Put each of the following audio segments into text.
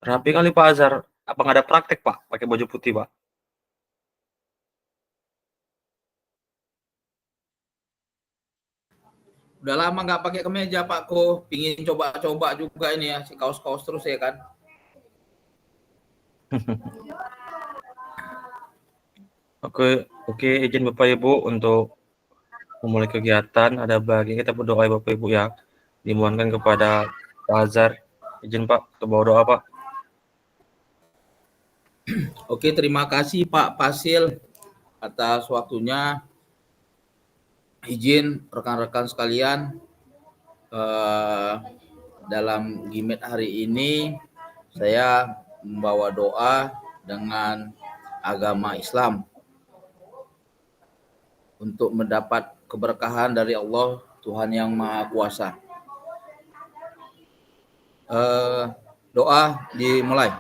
Rapi kali Pak Azhar. Apa nggak ada praktek Pak? Pakai baju putih Pak? Udah lama nggak pakai kemeja Pak Ko. Pingin coba-coba juga ini ya, si kaos-kaos terus ya kan. Oke, oke, izin Bapak Ibu untuk memulai kegiatan. Ada bagian kita berdoa ya Bapak Ibu ya. Dimohonkan kepada Pak Azhar. Izin Pak, untuk bawa doa Pak. Oke, terima kasih Pak Pasil atas waktunya. Izin rekan-rekan sekalian, eh, dalam Gimet hari ini saya membawa doa dengan agama Islam untuk mendapat keberkahan dari Allah Tuhan yang Maha Kuasa. Doa dimulai.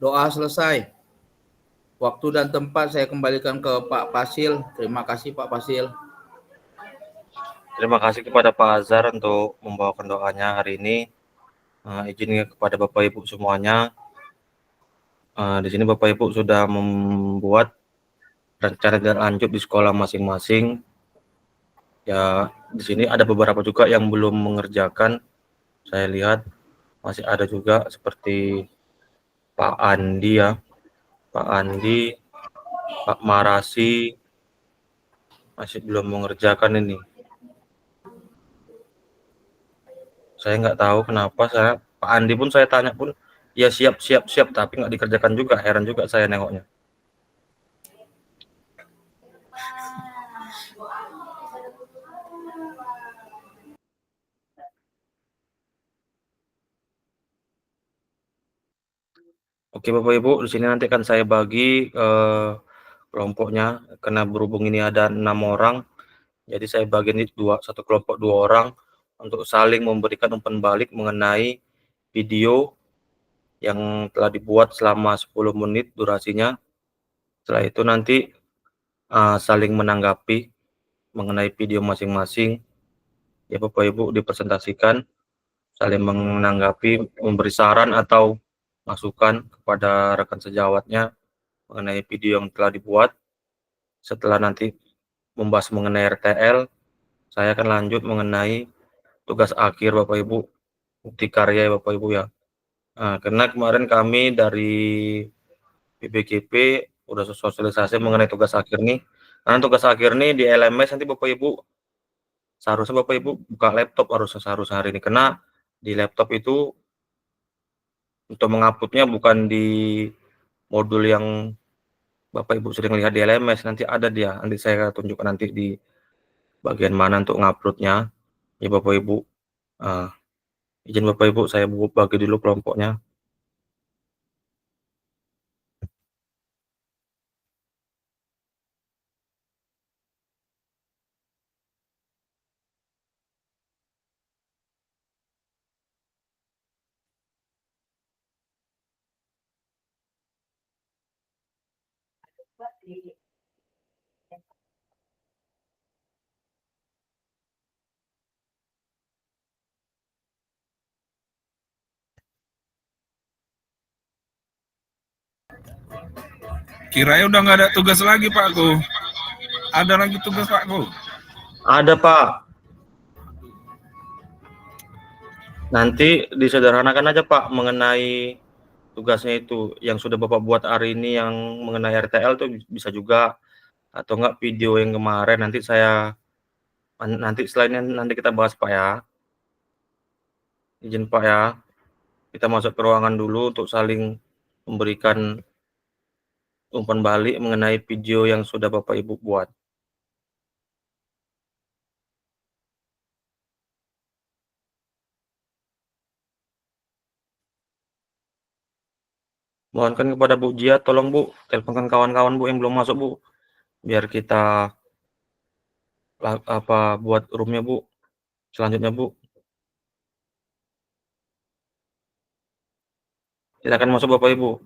Doa selesai. Waktu dan tempat saya kembalikan ke Pak Pasil. Terima kasih Pak Pasil. Terima kasih kepada Pak Azhar untuk membawakan doanya hari ini. Izin kepada Bapak Ibu semuanya. Di sini Bapak Ibu sudah membuat rencana lanjut di sekolah masing-masing. Ya, di sini ada beberapa juga yang belum mengerjakan. Saya lihat masih ada juga seperti Pak Andi ya, Pak Andi, Pak Marasi masih belum mengerjakan ini. Saya nggak tahu kenapa Pak Andi pun saya tanya pun ya siap tapi nggak dikerjakan juga. Heran juga saya nengoknya. Oke Bapak Ibu, di sini nanti akan saya bagi kelompoknya karena berhubung ini ada 6 orang. Jadi saya bagi ini satu kelompok 2 orang untuk saling memberikan umpan balik mengenai video yang telah dibuat selama 10 menit durasinya. Setelah itu nanti saling menanggapi mengenai video masing-masing. Ya Bapak Ibu dipresentasikan, saling menanggapi, memberi saran atau masukan kepada rekan sejawatnya mengenai video yang telah dibuat. Setelah nanti membahas mengenai RTL, saya akan lanjut mengenai tugas akhir Bapak Ibu, bukti karya ya Bapak Ibu ya. Karena kemarin kami dari PBGP udah sosialisasi mengenai tugas akhir nih. Karena tugas akhir nih di LMS nanti Bapak Ibu seharusnya Bapak Ibu buka laptop seharusnya hari ini, karena di laptop itu untuk menguploadnya bukan di modul yang Bapak Ibu sering lihat di LMS, nanti ada dia, nanti saya tunjukkan nanti di bagian mana untuk nguploadnya ya Bapak Ibu. Izin Bapak Ibu saya bagi dulu kelompoknya. Kiranya udah nggak ada tugas lagi Pak Ko. Ada lagi tugas Pak Ko? Ada Pak. Nanti disederhanakan aja Pak mengenai tugasnya itu yang sudah Bapak buat hari ini yang mengenai RTL tuh bisa juga, atau enggak video yang kemarin nanti selainnya nanti kita bahas Pak ya. Izin Pak ya. Kita masuk ke ruangan dulu untuk saling memberikan umpan balik mengenai video yang sudah Bapak Ibu buat. Mohonkan kepada Bu Jia, tolong Bu, teleponkan kawan-kawan Bu yang belum masuk Bu, biar kita buat roomnya Bu, selanjutnya Bu. Silakan masuk Bapak Ibu.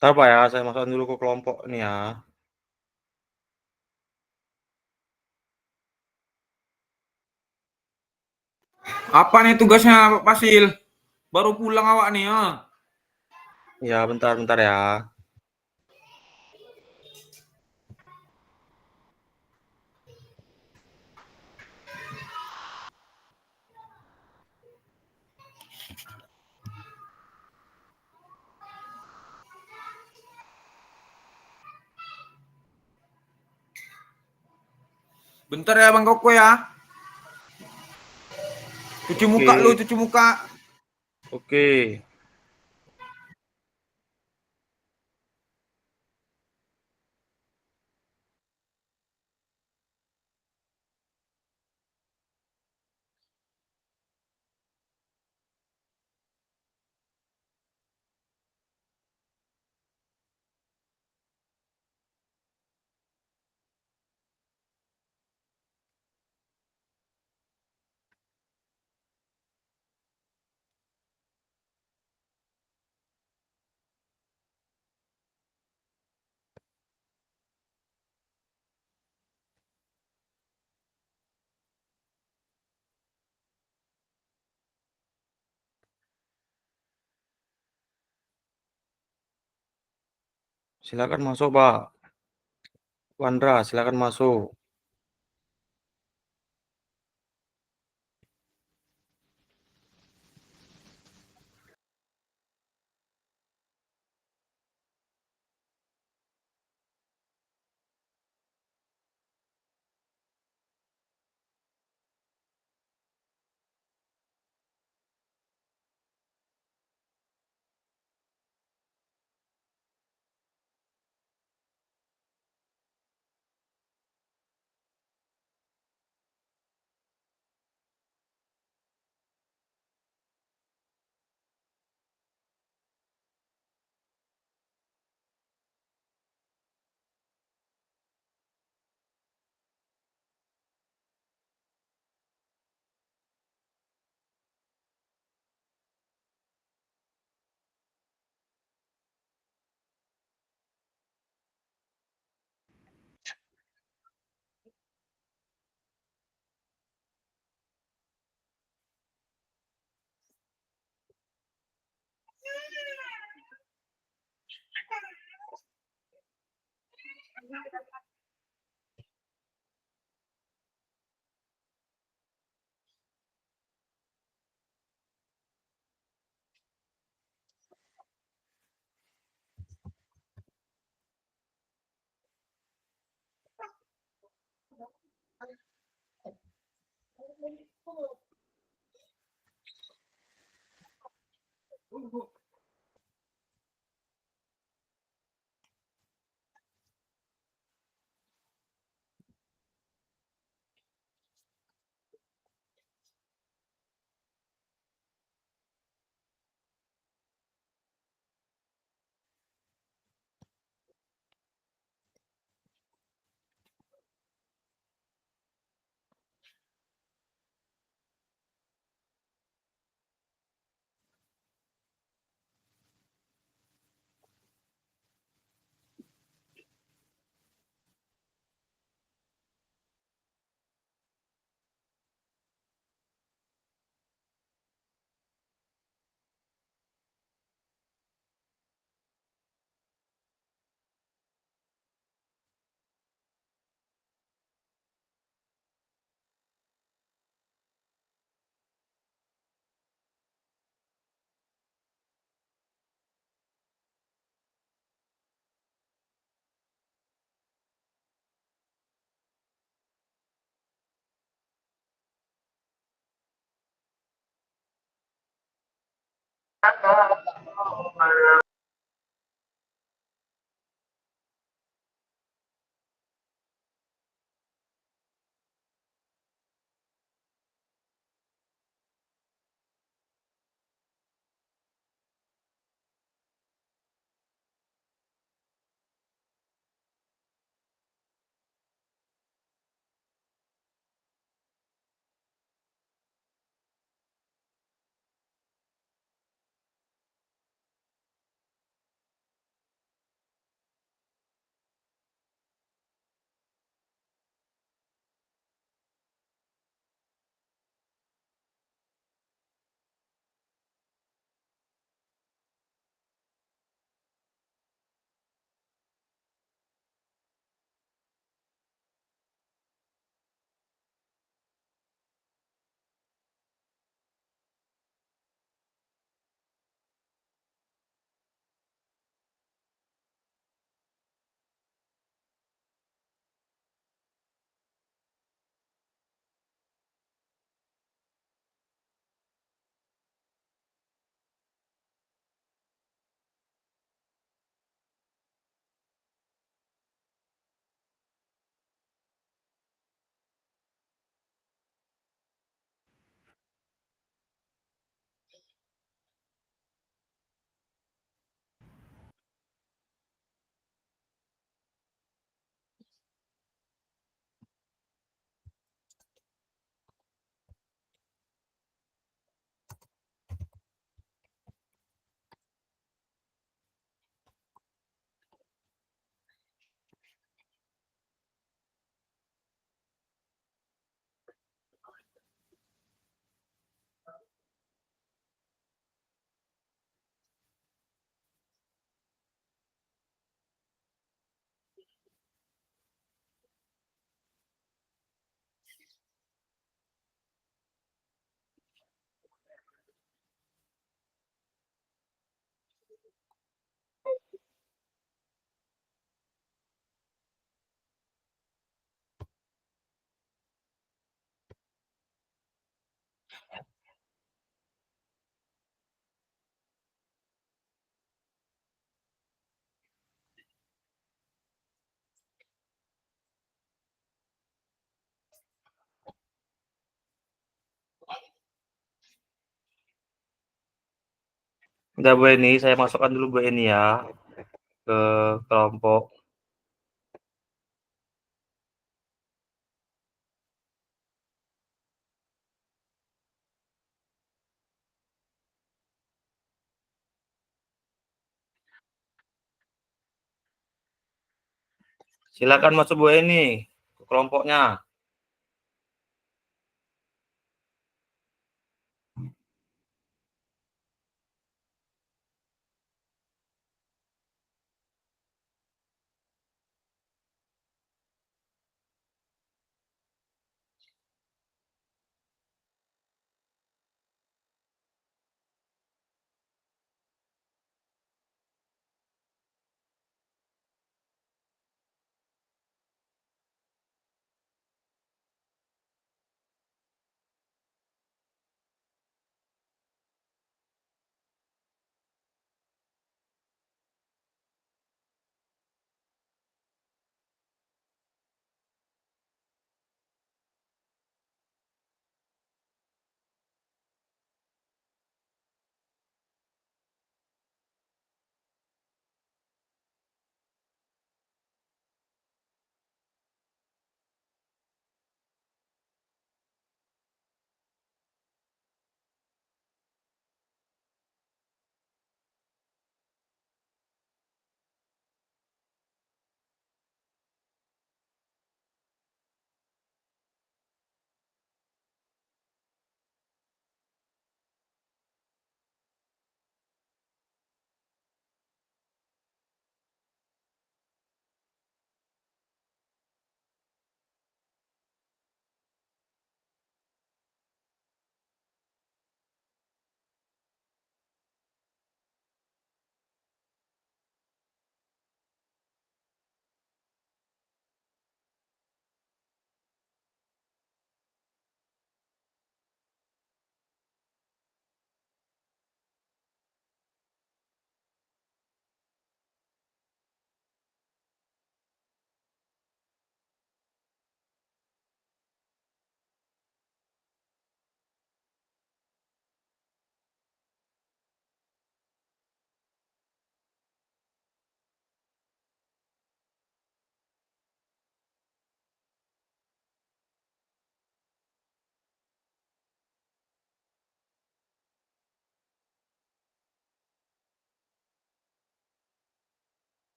Entar Pak ya, saya masukkan dulu ke kelompok nih ya. Apa nih tugasnya Pak Pasil? Baru pulang awak nih ya. Ya, bentar ya. Bentar ya Bang Koko ya. Cuci muka lu, cuci muka. Oke. Silakan masuk, Pak. Wandra, silakan masuk. Udah Bu Eni, saya masukkan dulu Bu Eni ya ke kelompok. Silakan masuk Bu Eni ke kelompoknya.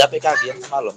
Ya PKG yang semalam.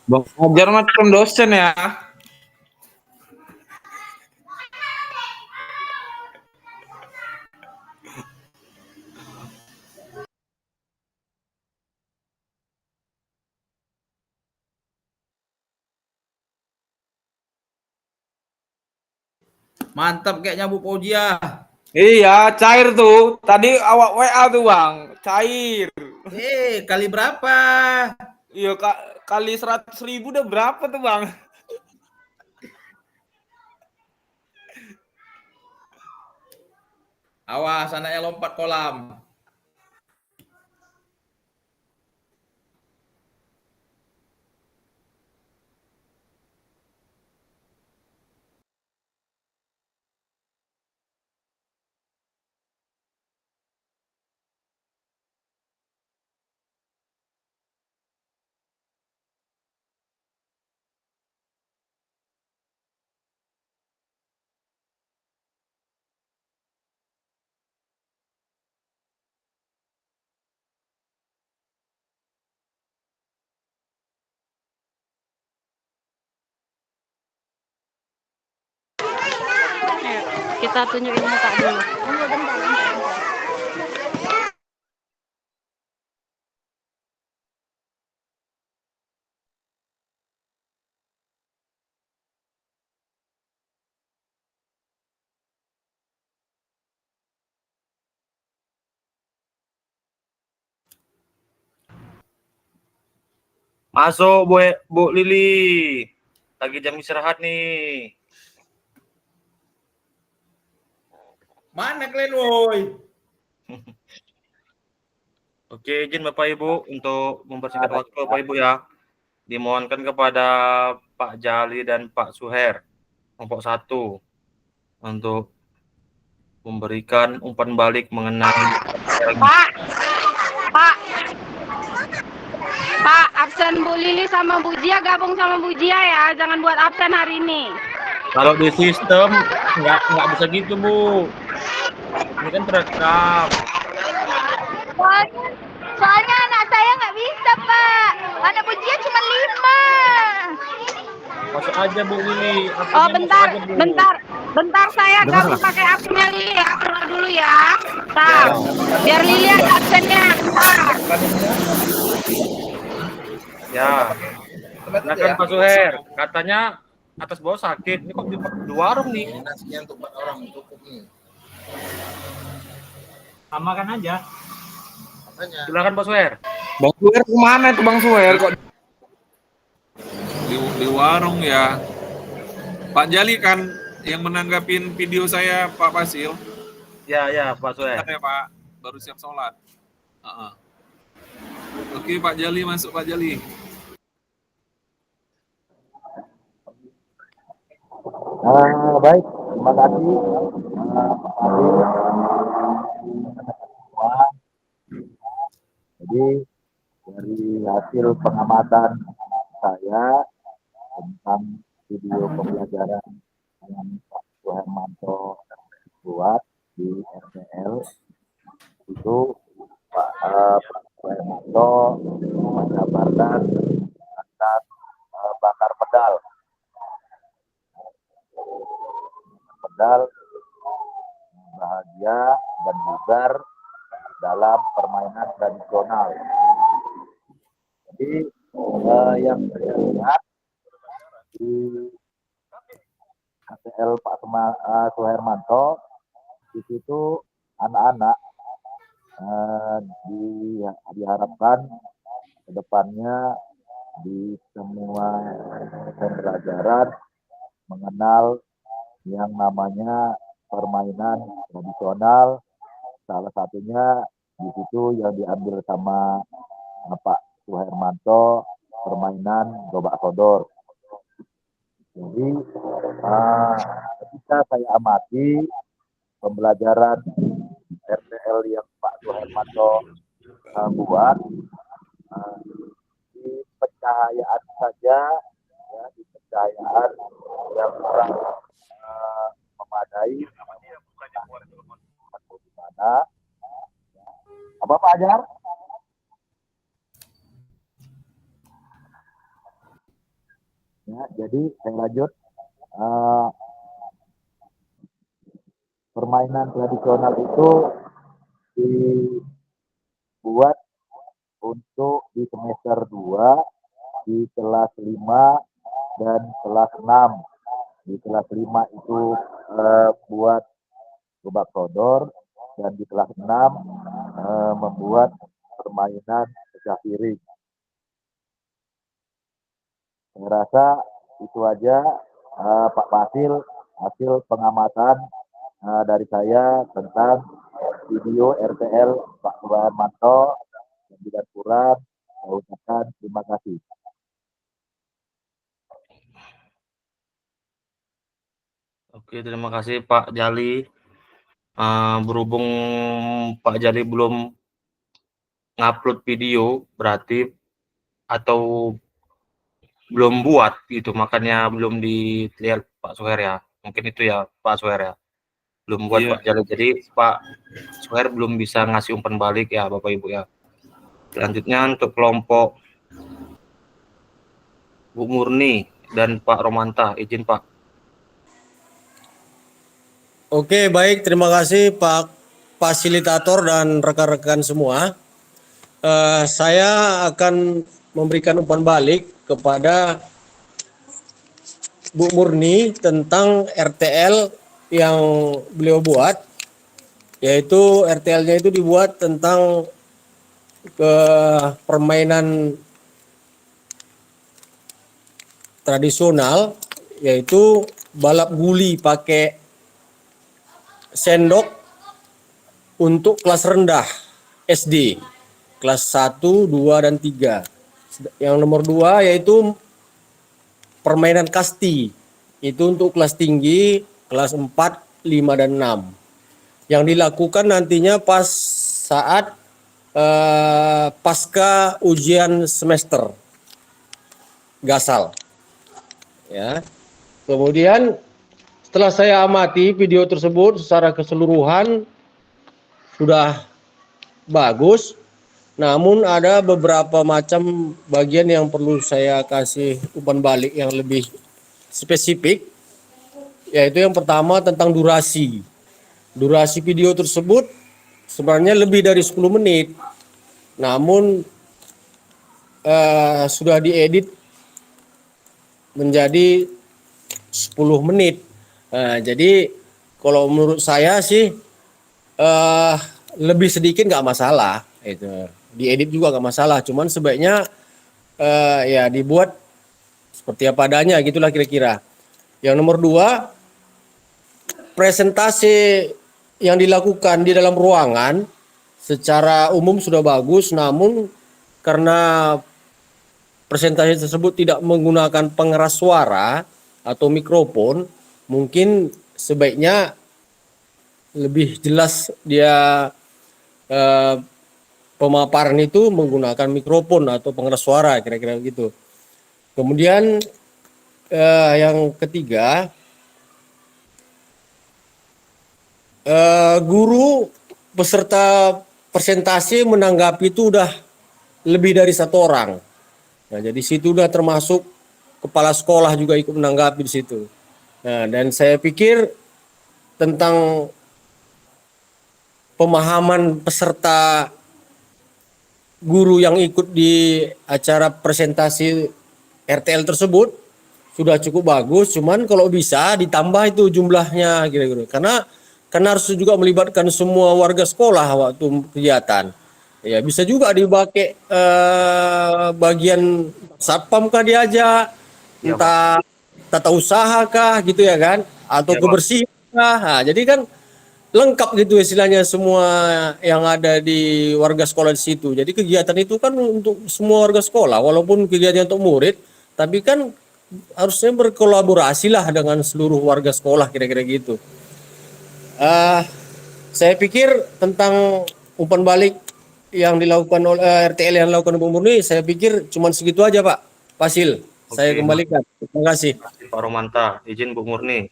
Bang ajar macam dosen ya. Mantap kayaknya Bu Fauzia. Iya, cair tuh. Tadi awak WA tuh, Bang. Cair. Kali berapa? Iya, kali 100.000 udah berapa tuh, Bang? Awas anaknya lompat kolam. Ayo, kita tunjukin muka dulu. Masuk Bu Lili. Lagi jam istirahat nih. Mana kalian woi? Oke, izin Bapak Ibu untuk mempersingkat waktu Bapak Ibu ya. Dimohonkan kepada Pak Jali dan Pak Suher kelompok 1 untuk memberikan umpan balik mengenai Pak, Pak, Pak, absen Bu Lili sama Bu Jia, gabung sama Bu Jia ya. Jangan buat absen hari ini. Kalau di sistem nggak bisa gitu, Bu. Ini kan terekam. Soalnya anak saya nggak bisa, Pak. Anak Bu Jia cuma 5. Masuk aja Bu Lili. Oh, bentar, bentar saya gabung pakai akunnya Lili ya. Keluar dulu ya. Bentar. Biar Lili ada absennya. Bentar. Ya. Nah kan Pak Suher, katanya atas bawah sakit. Ini kok di warung nih? Nasinya untuk 4 orang cukup nih. Samakan aja. Makanya. Silakan Pak Suher. Bang Suher kemana itu Bang Suher kok? Di warung ya. Pak Jali kan yang menanggapin video saya Pak Fasil. Ya Pak Suher. Ya Pak, baru siap sholat. Oke Pak Jali, masuk Pak Jali. Baik, terima kasih. Jadi dari hasil pengamatan saya tentang video pembelajaran yang Pak Suhermanto buat di RTL itu Pak Suhermanto menggambarkan tentang bakar pedal bahagia dan bugar dalam permainan tradisional. Jadi yang saya lihat di KTL Pak Suhermanto itu anak-anak diharapkan ke depannya di semua pembelajaran mengenal yang namanya permainan tradisional, salah satunya di situ yang diambil sama Pak Suhermanto permainan gobak sodor. Jadi ketika saya amati pembelajaran RTL yang Pak Suhermanto buat di pencahayaan saja, ya, di pencahayaan yang kurang memadai, bagaimana? Apa Pak Ajar? Ya, jadi saya lanjut. Permainan tradisional itu dibuat untuk di semester 2, di kelas 5 dan kelas 6. Di kelas 5 itu buat gobak sodor, dan di kelas 6 membuat permainan pecah piring. Saya rasa itu aja Pak Fasil, hasil pengamatan dari saya tentang video RTL Pak Suhermanto dan Kurang. Saya ucapkan terima kasih. Oke, terima kasih Pak Jali. Berhubung Pak Jali belum ngupload video, berarti atau belum buat gitu, makanya belum dilihat Pak Suher ya. Mungkin itu ya Pak Suher ya. Belum buat Pak Jali. Jadi Pak Suher belum bisa ngasih umpan balik ya Bapak Ibu ya. Selanjutnya untuk kelompok Bu Murni dan Pak Romanta, izin Pak. Oke, baik. Terima kasih Pak Fasilitator dan rekan-rekan semua. Saya akan memberikan umpan balik kepada Bu Murni tentang RTL yang beliau buat, yaitu RTL-nya itu dibuat tentang permainan tradisional, yaitu balap guli pakai sendok untuk kelas rendah SD, kelas 1, 2, dan 3. Yang nomor 2 yaitu permainan kasti, itu untuk kelas tinggi, kelas 4, 5, dan 6. Yang dilakukan nantinya pas saat pasca ujian semester Gasal. Ya. Kemudian setelah saya amati video tersebut secara keseluruhan sudah bagus, namun ada beberapa macam bagian yang perlu saya kasih umpan balik yang lebih spesifik, yaitu yang pertama tentang durasi. Durasi video tersebut sebenarnya lebih dari 10 menit, namun sudah diedit menjadi 10 menit. Jadi kalau menurut saya sih lebih sedikit nggak masalah, itu diedit juga nggak masalah. Cuman sebaiknya ya dibuat seperti apa adanya, gitulah kira-kira. Yang nomor 2, presentasi yang dilakukan di dalam ruangan secara umum sudah bagus, namun karena presentasi tersebut tidak menggunakan pengeras suara atau mikrofon, mungkin sebaiknya lebih jelas dia pemaparan itu menggunakan mikrofon atau pengeras suara, kira-kira begitu. Kemudian yang ketiga, guru peserta presentasi menanggapi itu udah lebih dari 1 orang. Nah, jadi situ udah termasuk kepala sekolah juga ikut menanggapi di situ. Nah, dan saya pikir tentang pemahaman peserta guru yang ikut di acara presentasi RTL tersebut sudah cukup bagus. Cuman kalau bisa ditambah itu jumlahnya kira-kira, karena harus juga melibatkan semua warga sekolah waktu kegiatan. Ya bisa juga dipakai bagian satpam kah diajak, entah tata usaha kah gitu ya kan, atau kebersihan kah. Nah, jadi kan lengkap gitu istilahnya semua yang ada di warga sekolah di situ. Jadi kegiatan itu kan untuk semua warga sekolah, walaupun kegiatan untuk murid, tapi kan harusnya berkolaborasi lah dengan seluruh warga sekolah, kira-kira gitu. Saya pikir tentang umpan balik yang dilakukan oleh RTL yang dilakukan Bu Murni, saya pikir cuma segitu aja Pak Fasil. Saya kembalikan. Terima kasih. Pak Romanta, izin Bu Murni.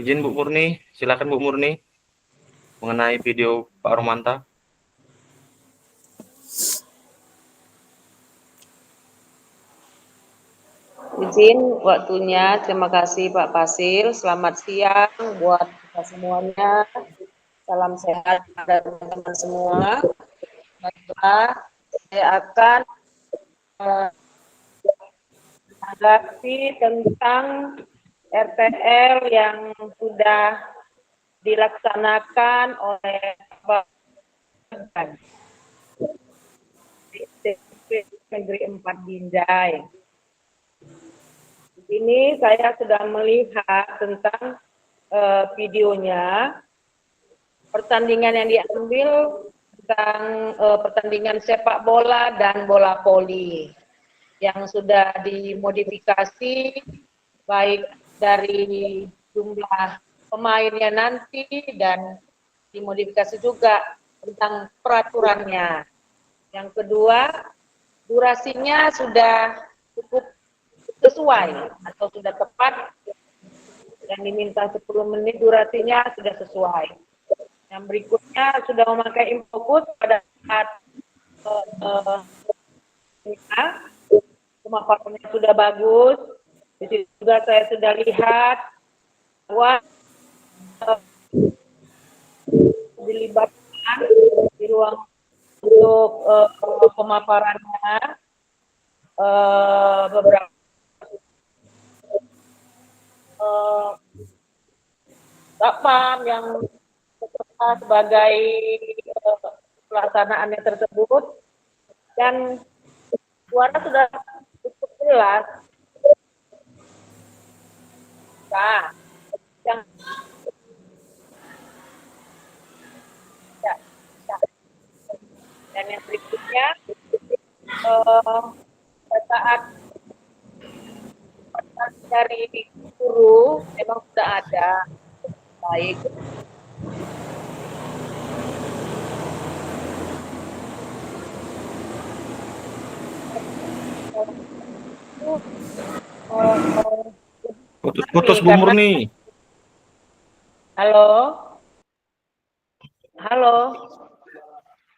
Izin Bu Murni, silakan Bu Murni mengenai video Pak Romanta. Izin waktunya, terima kasih Pak Fasil. Selamat siang buat kita semuanya. Salam sehat pada teman-teman semua. Baiklah, saya akan menanggapi tentang RTL yang sudah dilaksanakan oleh Bapak Negeri 4 Binjai. Ini saya sudah melihat tentang videonya, pertandingan yang diambil tentang pertandingan sepak bola dan bola voli yang sudah dimodifikasi baik dari jumlah pemainnya nanti dan dimodifikasi juga tentang peraturannya. Yang kedua, durasinya sudah cukup sesuai atau sudah tepat, yang diminta 10 menit durasinya sudah sesuai. Yang berikutnya sudah memakai infokus pada saat pemaparannya sudah bagus. Di situ juga saya sudah lihat bahwa dilibatkan di ruang untuk pemaparannya beberapa satpam yang beserta sebagai pelaksanaannya tersebut, dan suara sudah cukup jelas. Nah, dan yang berikutnya pada saat dari guru memang sudah ada. Baik. Putus-putus Bu Murni. Halo. Halo.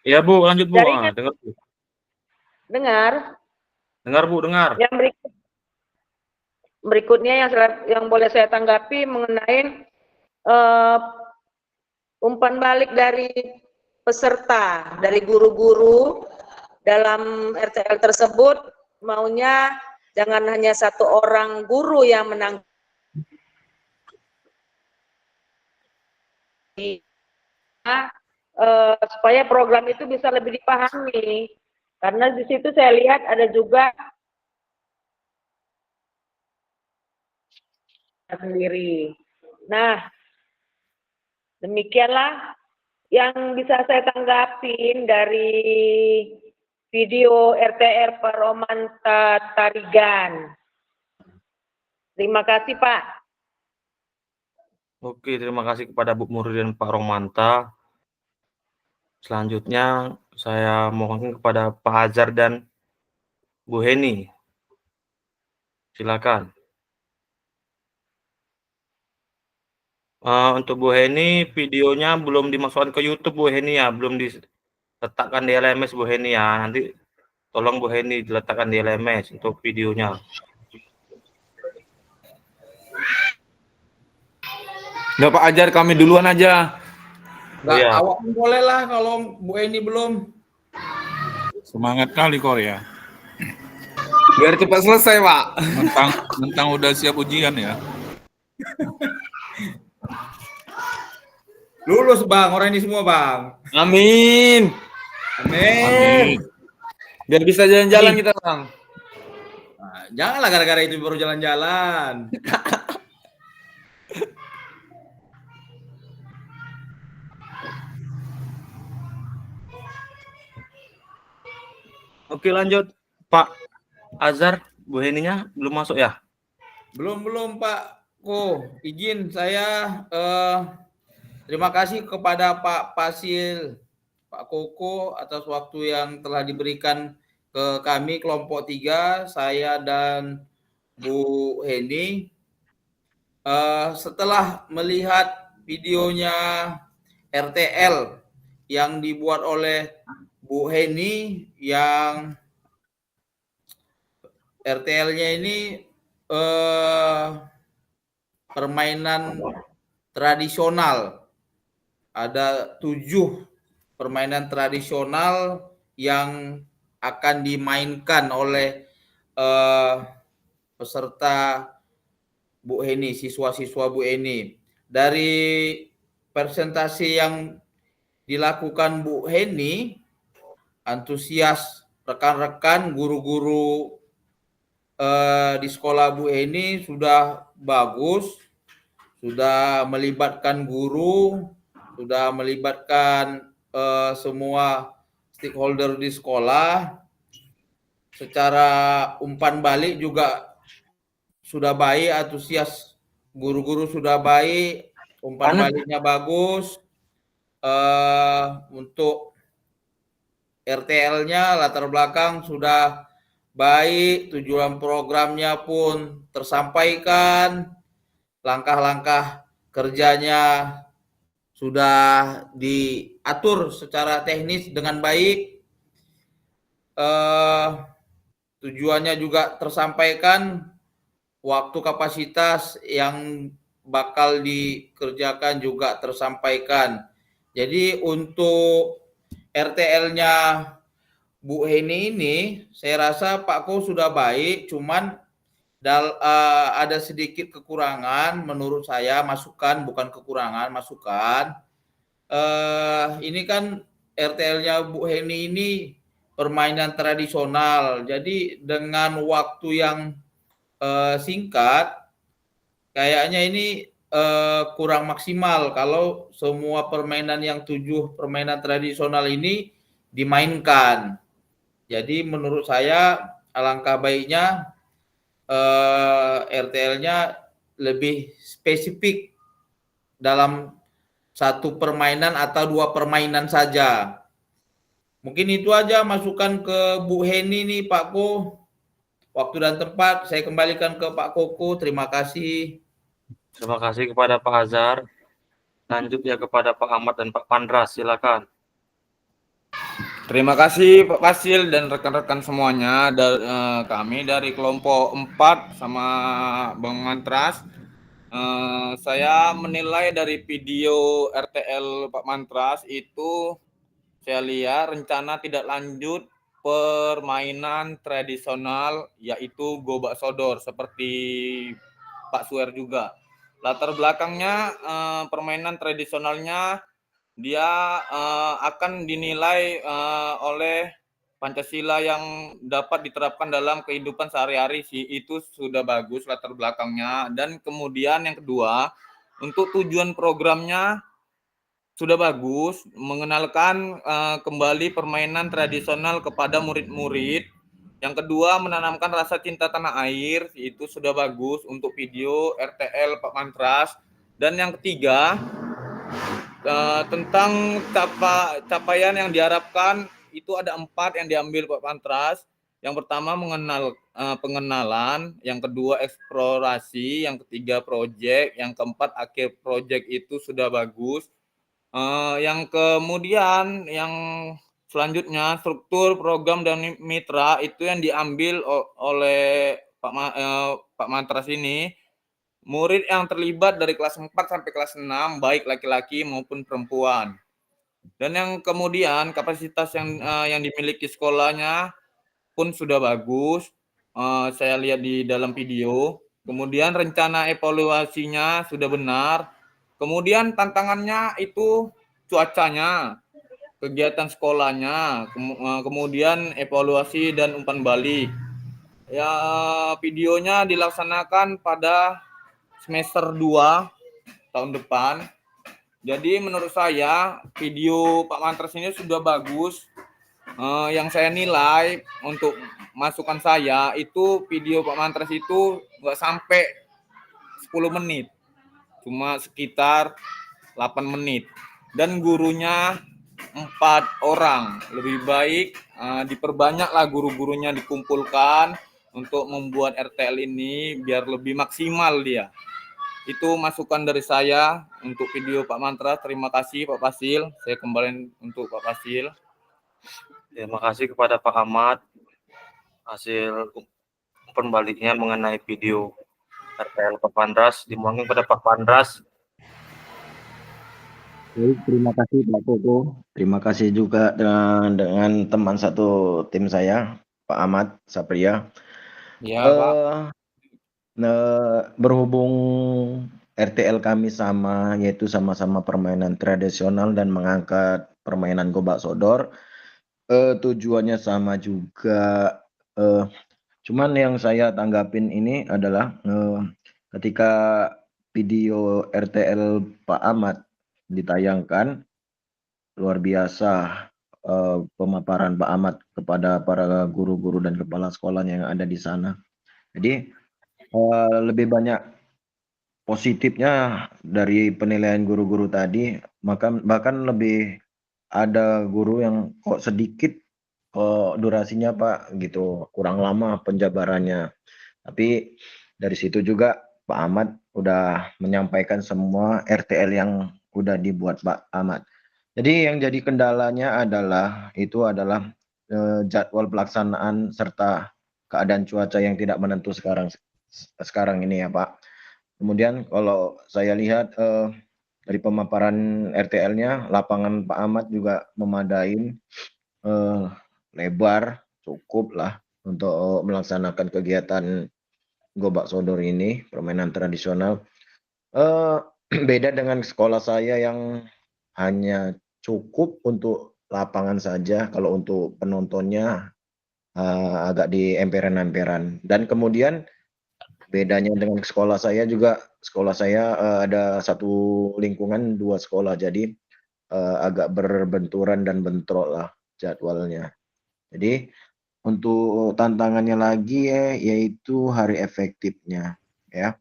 Ya Bu, lanjut Bu. Jaringan. Dengar Bu. Dengar. Dengar Bu, dengar. Yang berikutnya yang boleh saya tanggapi mengenai umpan balik dari peserta, dari guru-guru dalam RTL tersebut, maunya jangan hanya satu orang guru yang menanggapi, supaya program itu bisa lebih dipahami. Karena di situ saya lihat ada juga sendiri. Nah, demikianlah yang bisa saya tanggapin dari video RTR Pak Romanta Tarigan. Terima kasih Pak. Oke, terima kasih kepada Bu Murni dan Pak Romanta. Selanjutnya saya mohon kepada Pak Azhar dan Bu Heni. Silakan. Untuk Bu Heni, videonya belum dimasukkan ke YouTube Bu Heni ya, belum diletakkan di LMS Bu Heni ya. Nanti tolong Bu Heni diletakkan di LMS untuk videonya. Udah Pak Ajar, kami duluan aja. Nggak, Iya. awak pun boleh lah kalau Bu Eni belum. Semangat kali Korea. Biar cepat selesai, Pak. Mentang udah siap ujian ya. Lulus Bang, orang ini semua Bang. Amin. Amin. Biar bisa jalan-jalan kita, Bang. Nah, janganlah gara-gara itu baru jalan-jalan. Oke, lanjut Pak Azhar. Bu Heninya belum masuk ya? Belum Pak Ko, izin saya terima kasih kepada Pak Pasil, Pak Koko atas waktu yang telah diberikan ke kami kelompok 3, saya dan Bu Heni. Setelah melihat videonya RTL yang dibuat oleh Bu Heni, yang RTL-nya ini permainan tradisional. Ada 7 permainan tradisional yang akan dimainkan oleh peserta Bu Heni, siswa-siswa Bu Heni. Dari presentasi yang dilakukan Bu Heni, antusias rekan-rekan guru-guru di sekolah Bu Heni sudah bagus, sudah melibatkan guru, sudah melibatkan semua stakeholder di sekolah. Secara umpan balik juga sudah baik, antusias guru-guru sudah baik, umpan baliknya bagus. Untuk RTL-nya latar belakang sudah baik, tujuan programnya pun tersampaikan, langkah-langkah kerjanya sudah diatur secara teknis dengan baik, tujuannya juga tersampaikan, waktu kapasitas yang bakal dikerjakan juga tersampaikan. Jadi untuk RTL-nya Bu Heni ini, saya rasa Pak Ko sudah baik, cuman ada sedikit kekurangan menurut saya, masukan bukan kekurangan, masukan. Ini kan RTL-nya Bu Heni ini permainan tradisional, jadi dengan waktu yang singkat, kayaknya ini kurang maksimal kalau semua permainan yang 7 permainan tradisional ini dimainkan. Jadi menurut saya alangkah baiknya RTL-nya lebih spesifik dalam satu permainan atau 2 permainan saja. Mungkin itu aja masukan ke Bu Heni nih Pak Ko. Waktu dan tempat saya kembalikan ke Pak Koko. Terima kasih. Terima kasih kepada Pak Azhar. Lanjut ya kepada Pak Ahmad dan Pak Pandras, silakan. Terima kasih Pak Pasil dan rekan-rekan semuanya. Kami dari kelompok 4 sama Bang Mantras. Saya menilai dari video RTL Pak Mantras itu saya lihat rencana tidak lanjut permainan tradisional yaitu gobak sodor seperti Pak Suer juga. Latar belakangnya permainan tradisionalnya dia akan dinilai oleh Pancasila yang dapat diterapkan dalam kehidupan sehari-hari sih, itu sudah bagus latar belakangnya. Dan kemudian yang kedua, untuk tujuan programnya sudah bagus, mengenalkan kembali permainan tradisional kepada murid-murid. Yang kedua, menanamkan rasa cinta tanah air, itu sudah bagus untuk video RTL Pak Mantras. Dan yang ketiga, tentang capaian yang diharapkan, itu ada 4 yang diambil Pak Mantras. Yang pertama pengenalan, yang kedua eksplorasi, yang ketiga proyek, yang keempat akhir proyek itu sudah bagus. Yang kemudian yang selanjutnya struktur program dan mitra itu yang diambil oleh Pak Mantras ini. Murid yang terlibat dari kelas 4 sampai kelas 6 baik laki-laki maupun perempuan. Dan yang kemudian kapasitas yang dimiliki sekolahnya pun sudah bagus. Saya lihat di dalam video. Kemudian rencana evaluasinya sudah benar. Kemudian tantangannya itu cuacanya, kegiatan sekolahnya, kemudian evaluasi dan umpan balik. Ya, videonya dilaksanakan pada semester 2 tahun depan. Jadi menurut saya video Pak Mantras ini sudah bagus. Yang saya nilai untuk masukan saya itu video Pak Mantras itu nggak sampai 10 menit. Cuma sekitar 8 menit. Dan gurunya 4 orang. Lebih baik diperbanyaklah guru-gurunya dikumpulkan untuk membuat RTL ini biar lebih maksimal dia. Itu masukan dari saya untuk video Pak Mantras. Terima kasih Pak Pasil. Saya kembaliin untuk Pak Pasil. Terima kasih kepada Pak Ahmad. Hasil umpan baliknya mengenai video RTL Pak Pandras, dimongin pada Pak Pandras. Baik, terima kasih Pak Koko. Terima kasih juga dengan teman satu tim saya, Pak Ahmad Sapria. Ya, Pak. Berhubung RTL kami sama, yaitu sama-sama permainan tradisional dan mengangkat permainan gobak sodor, tujuannya sama juga. Cuman yang saya tanggapin ini adalah ketika video RTL Pak Ahmad ditayangkan, luar biasa pemaparan Pak Ahmad kepada para guru-guru dan kepala sekolah yang ada di sana. Jadi lebih banyak positifnya dari penilaian guru-guru tadi, bahkan lebih ada guru yang kok sedikit durasinya Pak gitu, kurang lama penjabarannya. Tapi dari situ juga Pak Ahmad udah menyampaikan semua RTL yang udah dibuat Pak Ahmad. Jadi yang jadi kendalanya adalah jadwal pelaksanaan serta keadaan cuaca yang tidak menentu sekarang ini ya Pak. Kemudian kalau saya lihat dari pemaparan RTL-nya, lapangan Pak Ahmad juga memadai, lebar, cukup lah untuk melaksanakan kegiatan gobak sodor ini, permainan tradisional. Beda dengan sekolah saya yang hanya cukup untuk lapangan saja, kalau untuk penontonnya agak di emperan-emperan. Dan kemudian bedanya dengan sekolah saya juga, sekolah saya ada satu lingkungan 2 sekolah, jadi agak berbenturan dan bentrok lah jadwalnya. Jadi untuk tantangannya lagi yaitu hari efektifnya ya.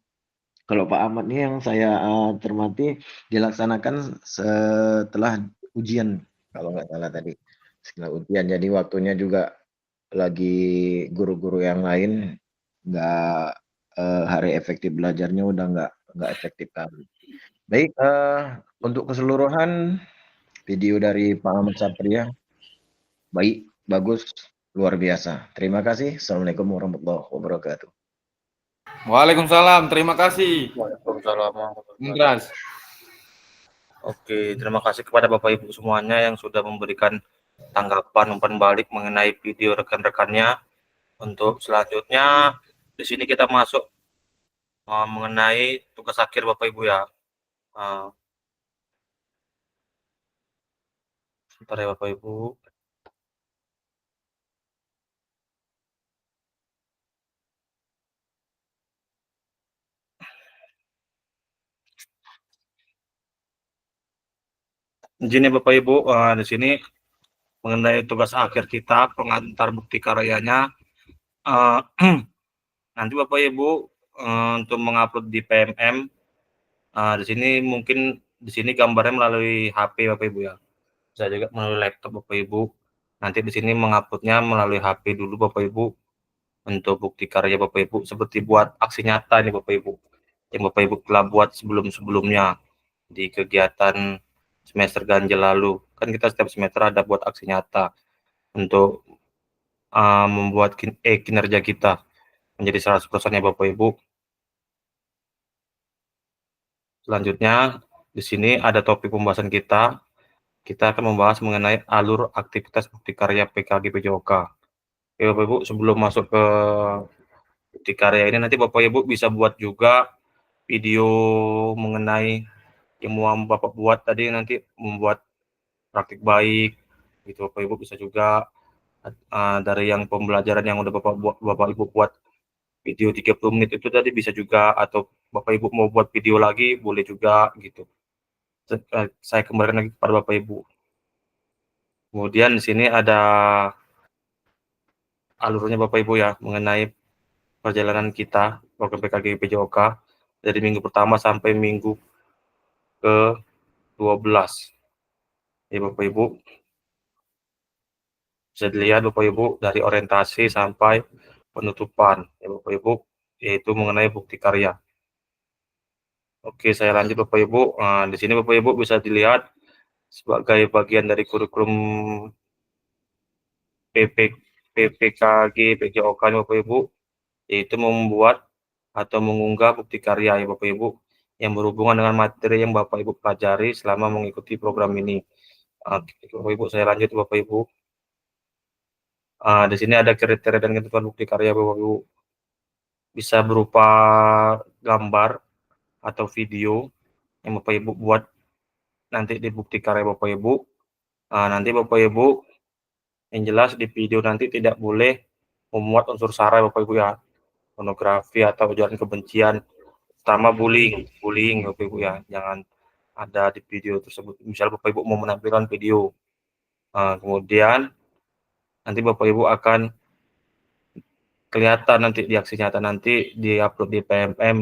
Kalau Pak Ahmad nih yang saya cermati dilaksanakan setelah ujian kalau nggak salah tadi. Setelah ujian, jadi waktunya juga lagi guru-guru yang lain nggak hari efektif belajarnya udah nggak efektif kali. Baik, untuk keseluruhan video dari Pak Ahmad Sapria baik, bagus, luar biasa. Terima kasih. Assalamualaikum warahmatullahi wabarakatuh. Waalaikumsalam. Terima kasih, Waalaikumsalam Bung warahmatullahi Dras. wabarakatuh. Oke, terima kasih kepada Bapak Ibu semuanya yang sudah memberikan tanggapan umpan balik mengenai video rekan-rekannya. Untuk selanjutnya di sini kita masuk mengenai tugas akhir Bapak Ibu ya. Sebentar ya Bapak Ibu. Izin ya Bapak Ibu, di sini mengenai tugas akhir kita, pengantar bukti karyanya. Nanti Bapak Ibu untuk mengupload di PMM, di sini mungkin di sini gambarnya melalui HP Bapak Ibu ya. Bisa juga melalui laptop Bapak Ibu. Nanti di sini menguploadnya melalui HP dulu Bapak Ibu untuk bukti karya Bapak Ibu seperti buat aksi nyata ini Bapak Ibu yang Bapak Ibu telah buat sebelum-sebelumnya di kegiatan semester ganjil lalu. Kan kita setiap semester ada buat aksi nyata untuk membuat kinerja kita menjadi 100% ya Bapak Ibu. Selanjutnya di sini ada topik pembahasan kita. Kita akan membahas mengenai alur aktivitas bukti karya PKG PJOK. Ya Bapak Ibu, sebelum masuk ke bukti karya ini nanti Bapak Ibu bisa buat juga video mengenai yang mau Bapak buat tadi, nanti membuat praktik baik gitu Bapak Ibu. Bisa juga dari yang pembelajaran yang udah Bapak Ibu buat video 30 menit itu tadi bisa juga, atau Bapak Ibu mau buat video lagi boleh juga gitu. Saya kembalikan lagi kepada Bapak Ibu. Kemudian di sini ada alurnya Bapak Ibu ya mengenai perjalanan kita program PKG PJOK dari minggu pertama sampai minggu ke-12. Ya Bapak Ibu, bisa dilihat Bapak Ibu dari orientasi sampai penutupan ya Bapak Ibu, yaitu mengenai bukti karya. Oke, saya lanjut Bapak Ibu. Di sini Bapak Ibu bisa dilihat sebagai bagian dari kurikulum PPKG PJOK Bapak Ibu, yaitu membuat atau mengunggah bukti karya ya Bapak Ibu yang berhubungan dengan materi yang Bapak Ibu pelajari selama mengikuti program ini. Bapak Ibu, saya lanjut Bapak Ibu. Di sini ada kriteria dan ketentuan bukti karya Bapak Ibu. Bisa berupa gambar atau video yang Bapak Ibu buat nanti di bukti karya Bapak Ibu. Nanti Bapak Ibu yang jelas di video nanti tidak boleh memuat unsur sara Bapak Ibu ya, pornografi atau ujaran kebencian, terutama bullying Bapak Ibu ya, jangan ada di video tersebut. Misal Bapak Ibu mau menampilkan video, kemudian nanti Bapak Ibu akan kelihatan nanti di aksi nyata, nanti di-upload di PMM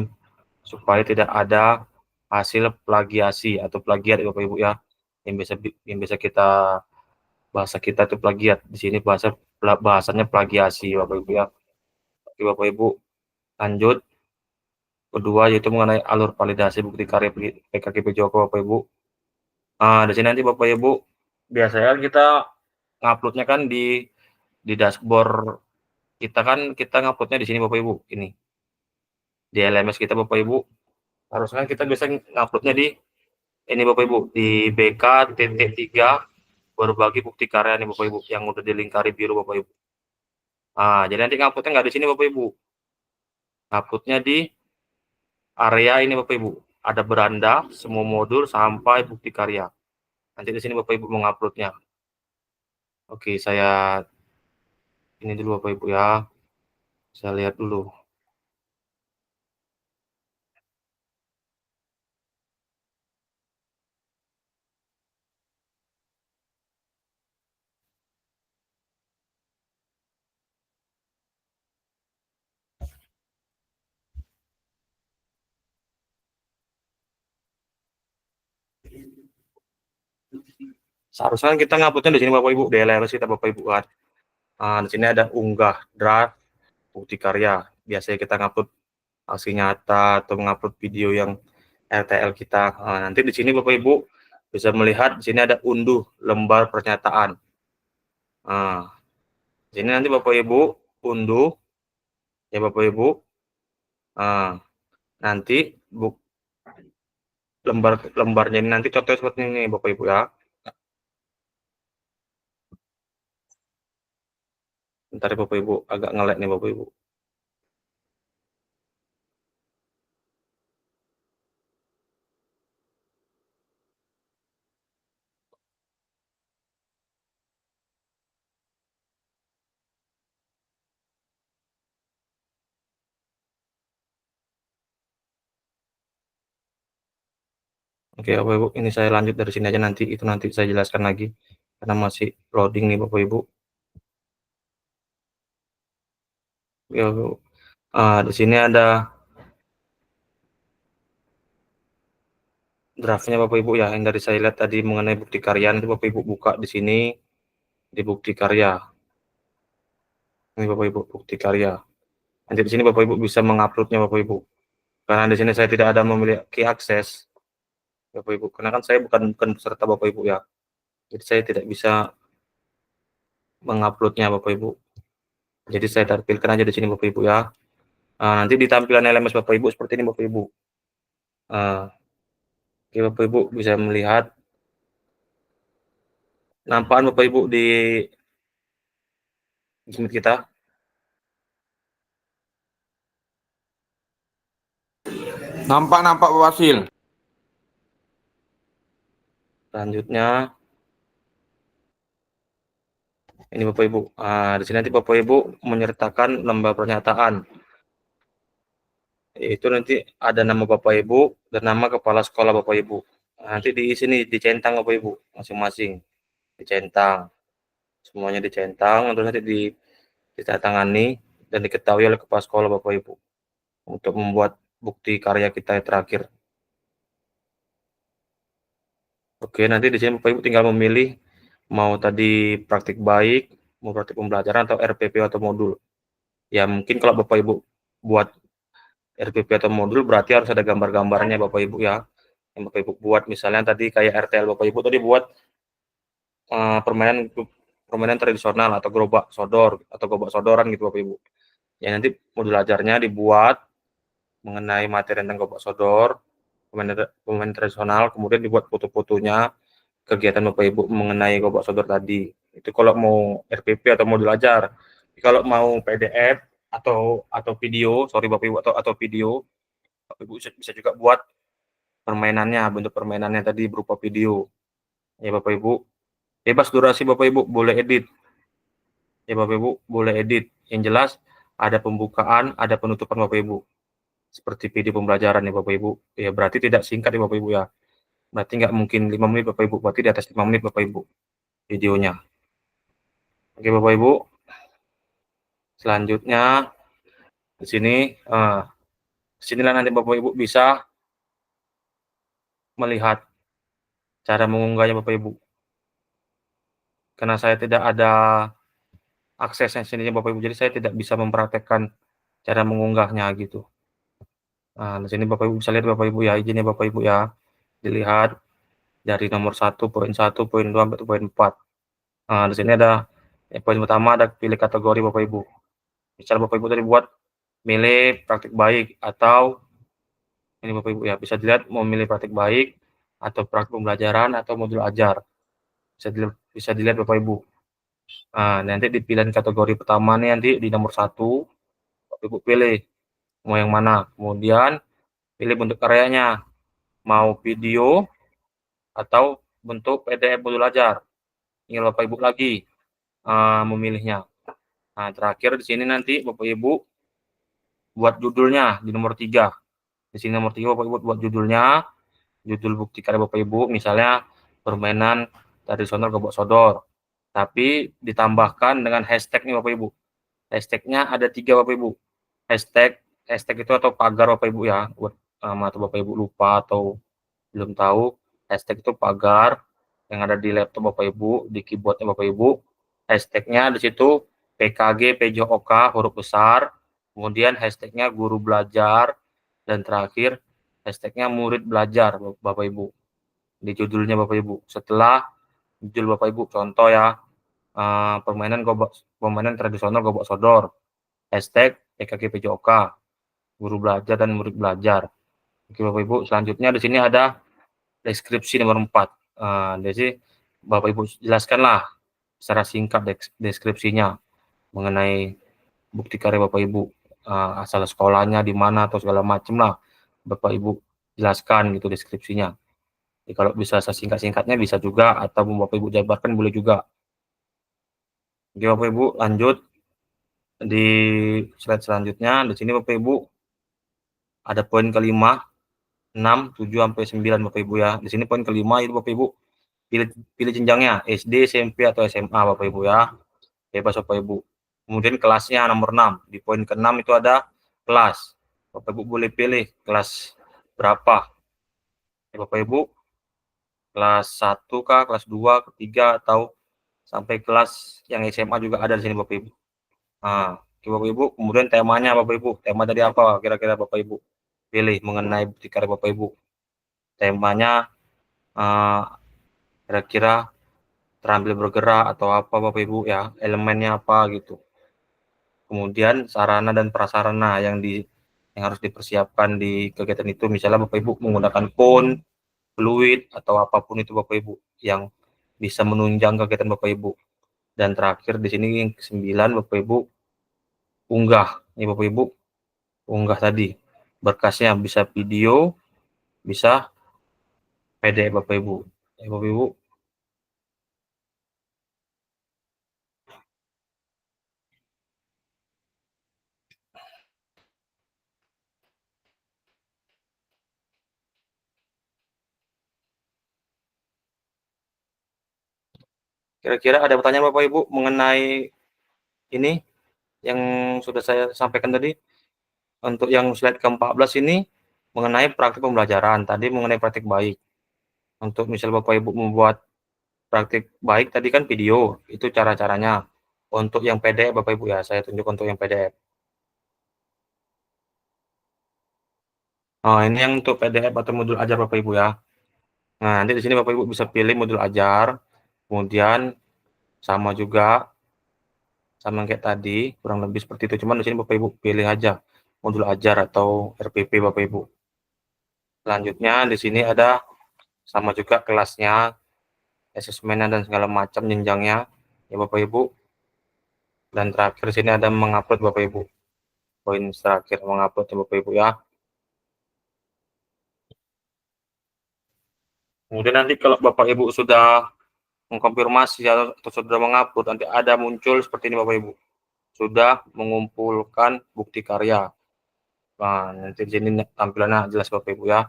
supaya tidak ada hasil plagiasi atau plagiat Bapak Ibu ya, yang bisa kita bahasa kita itu plagiat. Di sini bahasanya plagiasi Bapak Ibu ya. Oke Bapak Ibu, lanjut. Kedua yaitu mengenai alur validasi bukti karya PKG PJOK Bapak Ibu. Di sini nanti Bapak Ibu biasanya kita nguploadnya kan di dashboard kita, kan kita nguploadnya di sini Bapak Ibu, ini di LMS kita Bapak Ibu. Harusnya kita bisa nguploadnya di ini Bapak Ibu, di BK.3 berbagi bukti karya nih Bapak Ibu, yang udah dilingkari biru Bapak Ibu. Jadi nanti nguploadnya nggak di sini Bapak Ibu, nguploadnya di area ini Bapak Ibu, ada beranda, semua modul sampai bukti karya. Nanti di sini Bapak Ibu menguploadnya. Oke, saya ini dulu Bapak Ibu ya, saya lihat dulu. Seharusnya kita nguploadnya di sini Bapak Ibu, di LRS kita Bapak Ibu kan. Di sini ada unggah draft bukti karya. Biasanya kita ngupload hasil nyata atau mengupload video yang RTL kita. Nanti di sini Bapak Ibu bisa melihat di sini ada unduh lembar pernyataan. Di sini nanti Bapak Ibu unduh ya Bapak Ibu. Nanti lembarnya ini nanti contohnya seperti ini Bapak Ibu ya. Bentar ya Bapak Ibu, agak nge-lag nih Bapak Ibu. Oke Bapak Ibu, ini saya lanjut dari sini aja, nanti itu nanti saya jelaskan lagi karena masih loading nih Bapak Ibu. Ya, di sini ada draftnya Bapak Ibu ya, yang dari saya lihat tadi mengenai bukti karya. Nanti Bapak Ibu buka di sini di bukti karya. Ini Bapak Ibu bukti karya. Nanti di sini Bapak Ibu bisa menguploadnya Bapak Ibu. Karena di sini saya tidak ada memiliki akses Bapak Ibu, karena kan saya bukan peserta Bapak Ibu ya. Jadi saya tidak bisa menguploadnya Bapak Ibu. Jadi saya tampilkan aja di sini Bapak Ibu ya. Nanti di tampilan LMS Bapak Ibu seperti ini Bapak Ibu. Oke Bapak Ibu bisa melihat nampakan Bapak Ibu di Gimit kita. Nampak Pak Wasil. Selanjutnya ini Bapak Ibu. Di sini nanti Bapak Ibu menyertakan lembar pernyataan. Itu nanti ada nama Bapak Ibu dan nama kepala sekolah Bapak Ibu. Nanti di sini dicentang Bapak Ibu masing-masing. Dicentang. Semuanya dicentang, terus nanti ditandatangani dan diketahui oleh kepala sekolah Bapak Ibu untuk membuat bukti karya kita yang terakhir. Oke, nanti di sini Bapak Ibu tinggal memilih mau tadi praktik baik, mau praktik pembelajaran atau RPP atau modul. Ya mungkin kalau Bapak Ibu buat RPP atau modul berarti harus ada gambar-gambarnya Bapak Ibu ya. Yang Bapak Ibu buat misalnya tadi kayak RTL Bapak Ibu tadi buat permainan tradisional atau gerobak sodor atau gobak sodoran gitu Bapak Ibu. Ya nanti modul ajarnya dibuat mengenai materi tentang gobak sodor, permainan tradisional, kemudian dibuat foto-fotonya kegiatan Bapak Ibu mengenai gobak sodor tadi. Itu kalau mau RPP atau modul ajar. Kalau mau PDF atau video, sorry Bapak Ibu atau video, Bapak Ibu bisa juga buat permainannya, bentuk permainannya tadi berupa video. Ya Bapak Ibu, bebas durasi Bapak Ibu, boleh edit. Ya Bapak Ibu, boleh edit. Yang jelas ada pembukaan, ada penutupan Bapak Ibu. Seperti video pembelajaran ya Bapak Ibu. Ya berarti tidak singkat ya Bapak Ibu ya. Berarti nggak mungkin 5 menit Bapak Ibu, berarti di atas 5 menit Bapak Ibu videonya. Oke Bapak Ibu. Selanjutnya di sinilah nanti Bapak Ibu bisa melihat cara mengunggahnya Bapak Ibu. Karena saya tidak ada aksesnya sini Bapak Ibu, jadi saya tidak bisa mempraktekkan cara mengunggahnya gitu. Di sini Bapak Ibu bisa lihat Bapak Ibu ya, izinnya Bapak Ibu ya. Dilihat dari nomor 1, poin 1, poin 2, sampai poin 4. Di sini ada poin pertama ada pilih kategori Bapak Ibu. Misal Bapak Ibu tadi buat milih praktik baik atau ini Bapak Ibu ya, bisa dilihat mau milih praktik baik atau praktik pembelajaran atau modul ajar. Bisa dilihat Bapak Ibu. Nanti di pilihan kategori pertama nih nanti di nomor 1 Bapak Ibu pilih mau yang mana. Kemudian pilih bentuk karyanya, mau video atau bentuk PDF modul ajar. Tinggal Bapak Ibu lagi memilihnya. Terakhir di sini nanti Bapak Ibu buat judulnya di nomor 3. Di sini nomor 3 Bapak Ibu buat judulnya, judul bukti karya Bapak Ibu, misalnya permainan tradisional gobak sodor. Tapi ditambahkan dengan hashtag nih Bapak Ibu. Hashtagnya ada 3 Bapak Ibu. Hashtag itu atau pagar Bapak Ibu ya. Buat atau Bapak Ibu lupa atau belum tahu, hashtag itu pagar. yang ada di laptop Bapak Ibu, di keyboardnya Bapak Ibu. Hashtagnya di situ PKG PJOK huruf besar, kemudian hashtagnya guru belajar, dan terakhir hashtagnya murid belajar Bapak Ibu. Di judulnya Bapak Ibu. Setelah judul Bapak Ibu, contoh ya, permainan tradisional gobak sodor, hashtag PKG PJOK, guru belajar dan murid belajar. Oke Bapak Ibu, selanjutnya di sini ada deskripsi nomor 4. Jadi Bapak Ibu jelaskanlah secara singkat deskripsinya mengenai bukti karya Bapak Ibu, asal sekolahnya di mana atau segala macam lah Bapak Ibu jelaskan gitu deskripsinya. Jadi kalau bisa sesingkat-singkatnya bisa juga, atau Bapak Ibu jabarkan boleh juga. Oke Bapak Ibu, lanjut di slide selanjutnya. Di sini Bapak Ibu ada poin kelima, 6, 7 sampai 9 Bapak Ibu ya. Di sini poin kelima itu Bapak Ibu pilih jenjangnya SD, SMP atau SMA Bapak Ibu ya. Bebas Bapak Ibu. Kemudian kelasnya nomor 6. Di poin ke-6 itu ada kelas. Bapak Ibu boleh pilih kelas berapa. Ya, Bapak Ibu kelas 1 kah, kelas 2, ketiga, atau sampai kelas yang SMA juga ada di sini Bapak Ibu. Nah, Bapak Ibu, kemudian temanya Bapak Ibu. Tema dari apa kira-kira Bapak Ibu pilih mengenai bukti karya Bapak Ibu. Temanya kira-kira terampil bergerak atau apa Bapak Ibu ya, elemennya apa gitu. Kemudian sarana dan prasarana yang harus dipersiapkan di kegiatan itu, misalnya Bapak Ibu menggunakan phone, fluid atau apapun itu Bapak Ibu yang bisa menunjang kegiatan Bapak Ibu. Dan terakhir di sini yang ke-9 Bapak Ibu unggah. Ini Bapak Ibu unggah tadi berkasnya, bisa video, bisa PDF Bapak Ibu. Ya, Bapak Ibu. Kira-kira ada pertanyaan Bapak Ibu mengenai ini yang sudah saya sampaikan tadi? Untuk yang slide ke-14 ini mengenai praktik pembelajaran, tadi mengenai praktik baik. Untuk misal Bapak Ibu membuat praktik baik tadi kan video, itu cara-caranya. Untuk yang PDF Bapak Ibu ya, saya tunjuk untuk yang PDF. Nah, ini yang untuk PDF atau modul ajar Bapak Ibu ya. Nah, nanti di sini Bapak Ibu bisa pilih modul ajar, kemudian sama juga sama kayak tadi, kurang lebih seperti itu. Cuman di sini Bapak Ibu pilih aja modul ajar atau RPP Bapak Ibu. Selanjutnya di sini ada sama juga kelasnya, asesmennya dan segala macam jenjangnya ya Bapak Ibu. Dan terakhir di sini ada mengupload Bapak Ibu. Poin terakhir mengupload ya Bapak Ibu ya. Kemudian nanti kalau Bapak Ibu sudah mengkonfirmasi atau sudah mengupload, nanti ada muncul seperti ini Bapak Ibu. Sudah mengumpulkan bukti karya. Nah, nanti di sini tampilannya jelas Bapak Ibu ya.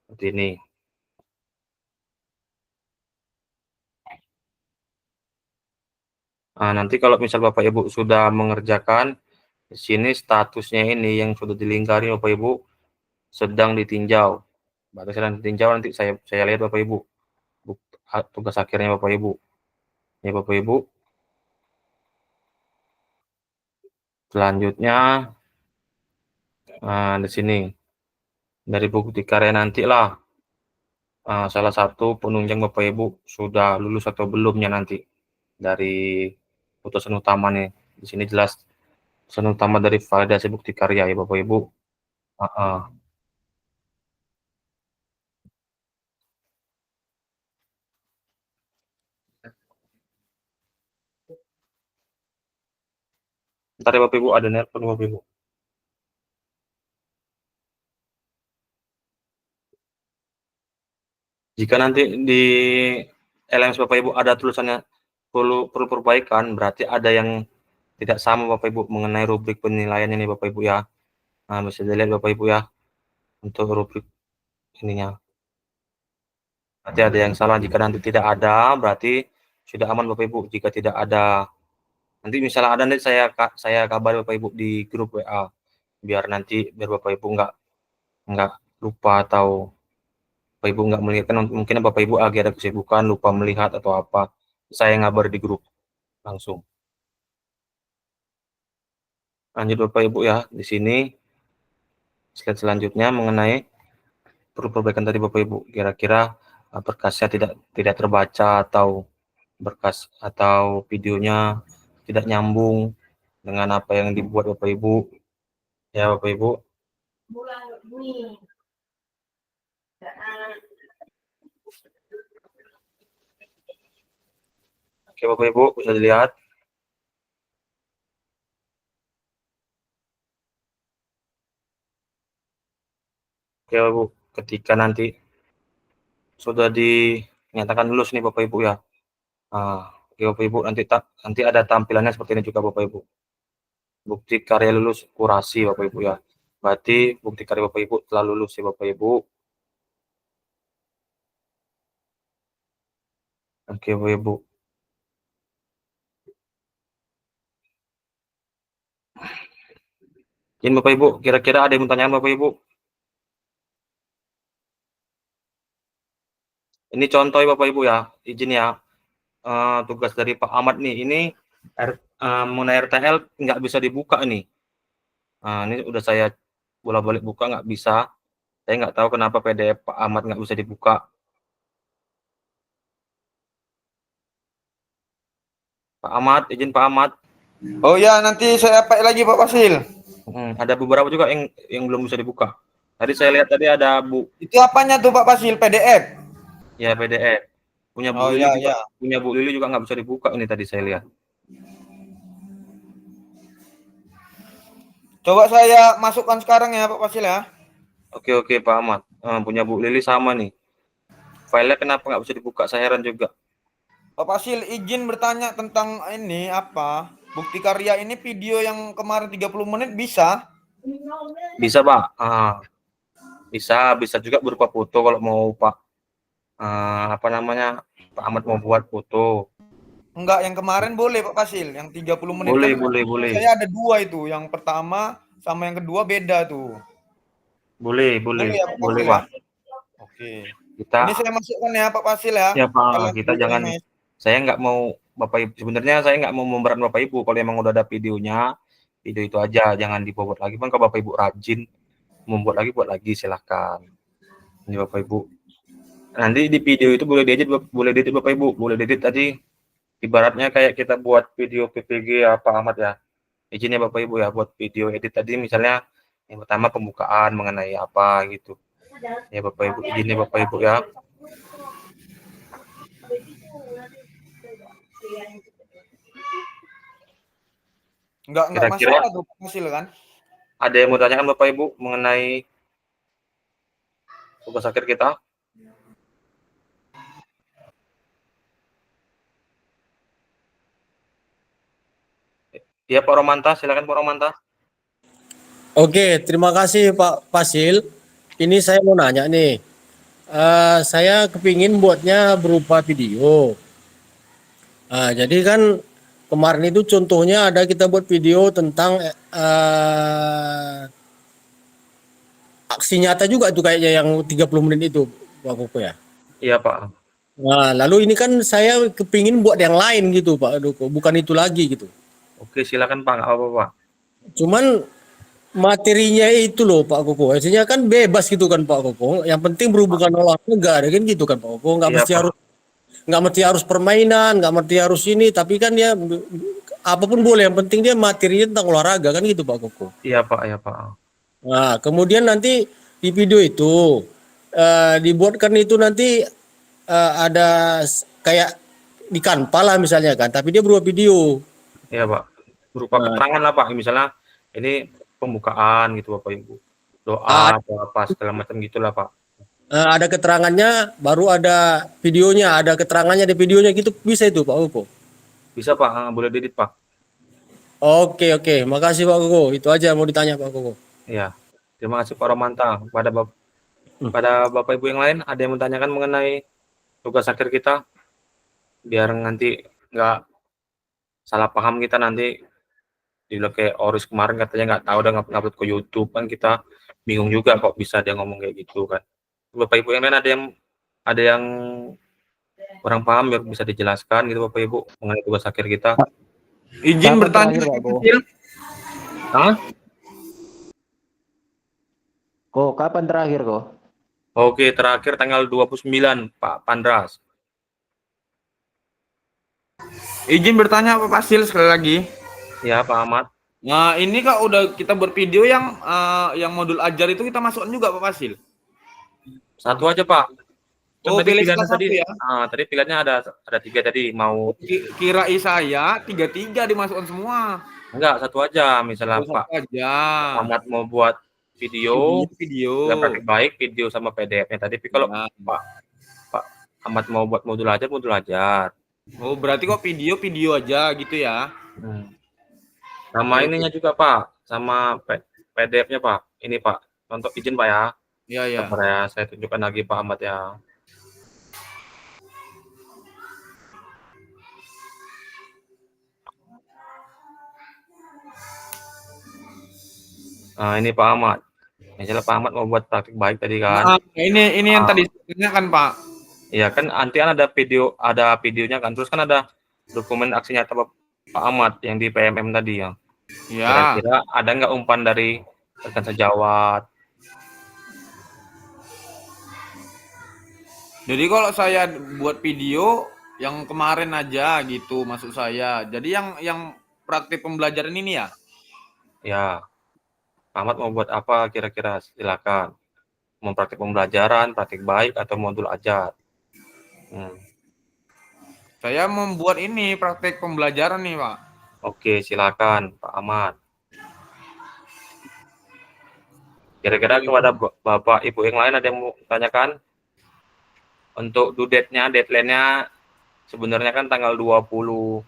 Seperti ini. Nah, nanti kalau misal Bapak Ibu sudah mengerjakan, di sini statusnya ini yang sudah dilingkari Bapak Ibu sedang ditinjau. Berarti sedang ditinjau, nanti saya lihat Bapak Ibu tugas akhirnya Bapak Ibu. Ya Bapak Ibu. Selanjutnya di sini dari bukti karya nantilah salah satu penunjang Bapak Ibu sudah lulus atau belumnya nanti dari putusan utama nih. Di sini jelas putusan utama dari validasi bukti karya ya Bapak Ibu. Ntar ya Bapak Ibu, ada nelpon Bapak Ibu. Jika nanti di LMS Bapak Ibu ada tulisannya perlu perbaikan, berarti ada yang tidak sama Bapak Ibu mengenai rubrik penilaian ini Bapak Ibu ya. Nah, bisa dilihat Bapak Ibu ya untuk rubrik ininya. Berarti ada yang salah. Jika nanti tidak ada, berarti sudah aman Bapak Ibu. Jika tidak ada, nanti misalnya ada, nanti saya kabar Bapak Ibu di grup WA, biar Bapak Ibu nggak lupa atau Bapak Ibu nggak melihat, kan mungkin Bapak Ibu lagi ada kesibukan, lupa melihat atau apa. Saya ngabar di grup langsung. Lanjut Bapak Ibu ya, di sini slide selanjutnya mengenai perlu perbaikan tadi Bapak Ibu. Kira-kira berkasnya tidak terbaca atau berkas atau videonya tidak nyambung dengan apa yang dibuat Bapak Ibu. Ya Bapak Ibu. Oke Bapak Ibu, bisa dilihat. Oke Bapak Ibu, ketika nanti sudah dinyatakan lulus nih Bapak Ibu ya. Oke Bapak Ibu, nanti ada tampilannya seperti ini juga Bapak Ibu. Bukti karya lulus kurasi Bapak Ibu ya. Berarti bukti karya Bapak Ibu telah lulus ya Bapak Ibu. Oke Bapak Ibu. Izin Bapak Ibu, kira-kira ada yang mau tanya Bapak Ibu? Ini contoh ya Bapak Ibu ya, izin ya. Tugas dari Pak Ahmad nih, ini mengenai RTL nggak bisa dibuka nih. Ini udah saya bolak-balik buka nggak bisa. Saya nggak tahu kenapa PDF Pak Ahmad nggak bisa dibuka. Pak Ahmad, izin Pak Ahmad. Oh ya, nanti saya pakai lagi Pak Fasil. Ada beberapa juga yang belum bisa dibuka. Tadi saya lihat tadi ada Itu apanya tuh Pak Fasil? PDF? Ya PDF. Punya Bu Lili juga. Punya Bu Lili juga nggak bisa dibuka ini tadi saya lihat. Coba saya masukkan sekarang ya Pak Fasil ya. Oke Pak Ahmad. Punya Bu Lili sama nih. Filenya kenapa nggak bisa dibuka? Saya heran juga. Pak Fasil izin bertanya tentang ini apa? Bukti karya ini video yang kemarin 30 menit bisa? Bisa Pak. Bisa juga berupa foto kalau mau Pak. Apa namanya? Pak Ahmad mau buat foto. Enggak, yang kemarin boleh Pak Fasil, yang 30 menit. Boleh. Saya ada dua itu, yang pertama sama yang kedua beda tuh. Boleh ya, Pak boleh Fasil, Pak. ya? Oke. Kita Ini saya masukkan ya Pak Fasil ya. Ya Pak, kita jangan. Saya nggak mau Bapak Ibu, sebenarnya saya nggak mau memberatkan Bapak Ibu. Kalau emang udah ada videonya, video itu aja, jangan dibuat lagi. Kan kalau Bapak Ibu rajin membuat lagi, buat lagi silahkan. Ini Bapak Ibu. Nanti di video itu boleh diedit Bapak Ibu, boleh diedit tadi. Ibaratnya kayak kita buat video PPG apa Ahmad ya. Izinnya Bapak Ibu ya buat video edit tadi, misalnya yang pertama pembukaan mengenai apa gitu. Ya Bapak Ibu, izinnya Bapak Ibu ya. Enggak masalah tuh hasil kan. Ada yang mau tanyakan Bapak Ibu mengenai tugas akhir kita? Ya Pak Romanta, silakan Pak Romanta. Oke, terima kasih Pak Fasil. Ini saya mau nanya nih. Saya kepingin buatnya berupa video. Jadi kan kemarin itu contohnya ada kita buat video tentang aksi nyata juga tuh kayaknya yang 30 menit itu Pak Koko ya. Iya Pak. Nah, lalu ini kan saya kepingin buat yang lain gitu Pak Doko, bukan itu lagi gitu. Oke, silakan Pak, nggak apa-apa Pak. Cuman materinya itu loh Pak Koko, artinya kan bebas gitu kan Pak Koko. Yang penting berhubungan olahraga, kan gitu kan Pak Koko. Nggak mesti harus permainan, nggak mesti harus ini, tapi kan ya apapun boleh. Yang penting dia materinya tentang olahraga kan gitu Pak Koko. Iya Pak, ya Pak. Nah, kemudian nanti di video itu dibuatkan itu nanti ada kayak di Canva lah misalnya kan, tapi dia berupa video. Iya Pak, berupa keterangan lah Pak, misalnya ini pembukaan gitu Bapak Ibu, doa atau apa segala macam gitulah Pak. Ada keterangannya, baru ada videonya, ada keterangannya di videonya gitu, bisa itu Pak Koko? Bisa Pak, boleh diedit Pak. Oke, makasih Pak Koko, itu aja mau ditanya Pak Koko. Iya, terima kasih Pak Romanta. Pada Bapak Ibu yang lain ada yang menanyakan mengenai tugas akhir kita, biar nanti nggak salah paham kita nanti dibilang kayak Oris kemarin katanya nggak tahu udah ngupload ke YouTube, kan kita bingung juga kok bisa dia ngomong kayak gitu kan. Bapak Ibu yang lain ada yang kurang paham ya bisa dijelaskan gitu Bapak Ibu mengenai tugas akhir kita. Izin Kapan bertanya. terakhir, Pak Ko? Hah? Kok kapan terakhir kok? Oke, terakhir tanggal 29 Pak Pandras. Izin bertanya Pak Pasil sekali lagi. Ya Pak Ahmad. Nah, ini Kak udah kita buat video yang modul ajar itu kita masukkan juga Pak Pasil. Satu aja Pak. Kan Oh, tadi pilih pilihannya salah satu tadi. ya. Tadi pilihannya ada 3 tadi mau Kirain saya 3 dimasukkan semua. enggak satu aja misalnya Oh, Pak satu aja. Ahmad mau buat video Video. dan praktik baik video sama PDF-nya tadi. Tapi kalau Ya. Pak Ahmad mau buat modul ajar. Oh, berarti kok video aja gitu ya. Sama ininya juga Pak, sama PDF-nya Pak. Ini Pak, untuk izin Pak ya. Iya, iya. Sabar ya, saya tunjukkan lagi Pak Ahmad ya. Nah, ini Pak Ahmad. Misalnya Pak Ahmad mau buat praktik baik tadi kan. Nah, ini yang tadi sebenarnya kan Pak. Iya kan nanti kan ada videonya kan. Terus kan ada dokumen aksi nyata Pak Ahmad yang di PMM tadi ya. Ya. Kira-kira ada nggak umpan dari rekan sejawat? Jadi kalau saya buat video yang kemarin aja gitu maksud saya. Jadi yang praktik pembelajaran ini ya. Ya. Pak Ahmad mau buat apa kira-kira? Silakan. Mau praktik pembelajaran, praktik baik atau modul ajar? Saya membuat ini praktik pembelajaran nih, Pak. Oke, silakan Pak Ahmad. Kira-kira kepada Bapak Ibu yang lain ada yang mau tanyakan? Untuk due date-nya, deadline-nya sebenarnya kan tanggal 27.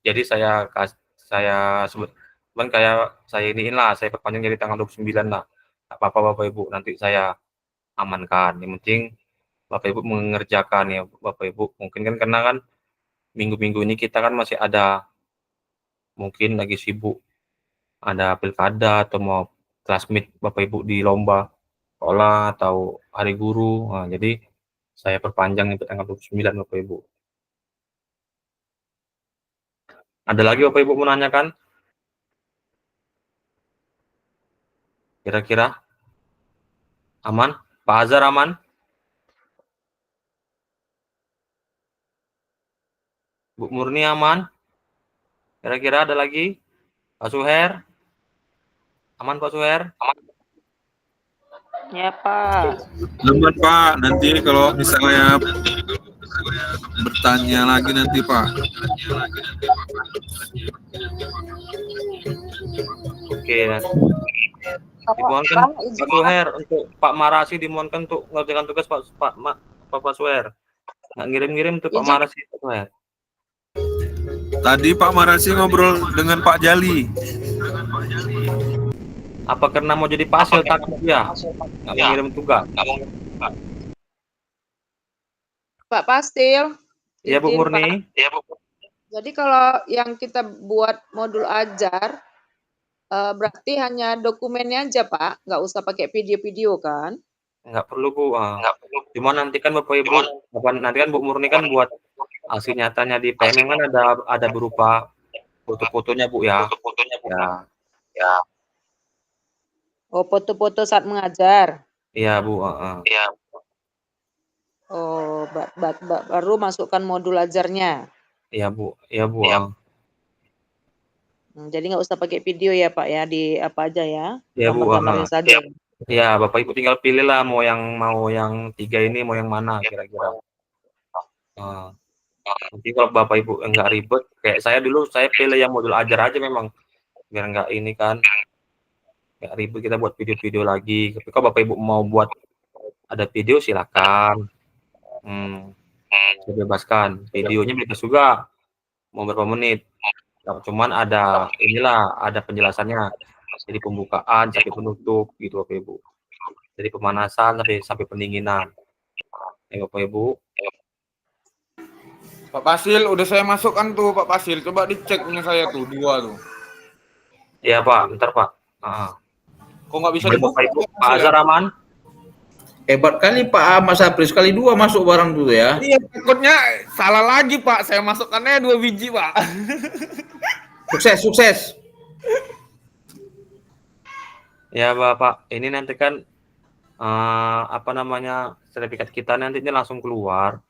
Jadi saya saya perpanjang jadi tanggal 29 lah. Tak apa-apa Bapak Ibu, nanti saya amankan. Yang penting Bapak Ibu mengerjakan ya Bapak Ibu. Mungkin kan karena kan minggu-minggu ini kita kan masih ada mungkin lagi sibuk ada pilkada atau mau kelas meet Bapak Ibu di lomba sekolah atau hari guru. Nah, jadi saya perpanjang itu tanggal 29 Bapak Ibu. Ada lagi Bapak Ibu mau nanyakan? Kira-kira aman? Pak Azhar aman? Bu Murni aman? Kira-kira ada lagi? Pak Suher? Aman Pak Suher? Aman. Ya, Pak. Lembat Pak, nanti kalau misalnya bertanya lagi nanti Pak. Oke. Dimohonkan Pak Suher untuk Pak Marasi dimohonkan untuk mengerjakan tugas Pak Suher. Nggak ngirim-ngirim untuk Pak Marasi Pak Suher. Tadi Pak Marasi ngobrol dengan Pak Jali. Apa karena mau jadi pasil takut ya? Nggak mau ngirim tugas. Pak Pastil. Iya Bu izin, Murni. Pak. Jadi kalau yang kita buat modul ajar, berarti hanya dokumennya aja Pak, nggak usah pakai video-video kan? Nggak perlu Bu. Cuma nanti kan Bapak Ibu, nanti kan Bu Murni kan buat aksi nyatanya di PMM kan ada berupa foto-fotonya Bu ya. Ya. Oh, foto-foto saat mengajar. Iya Bu. Oh, baru masukkan modul ajarnya. Iya Bu. Jadi nggak usah pakai video ya Pak ya, di apa aja ya? Iya Bu. Gambar-gambarin saja. Ya Bapak Ibu tinggal pilih lah mau yang 3 ini mau yang mana kira-kira. Nanti kalau Bapak Ibu nggak ribet, kayak saya dulu saya pilih yang modul ajar aja memang biar nggak ini kan nggak ribet kita buat video-video lagi. Tapi kalau Bapak Ibu mau buat ada video silakan. Saya bebaskan videonya bebas juga mau berapa menit. Cuman ada penjelasannya jadi pembukaan sampai penutup gitu Bapak Ibu. Jadi pemanasan sampai pendinginan. Bapak Ibu. Pak Pasil, udah saya masukkan tuh Pak Pasil. Coba dicek punya saya tuh 2 tuh. Iya Pak, bentar Pak. Kok nggak bisa Bapak Ibu, Pak Azhar aman? Hebat kali Pak Ahmad Sapri, sekali 2 masuk barang dulu ya. Iya, takutnya salah lagi Pak. Saya masukkannya 2 biji Pak. Sukses, sukses. Ya Bapak, ini nanti kan apa namanya, sertifikat kita nantinya langsung keluar.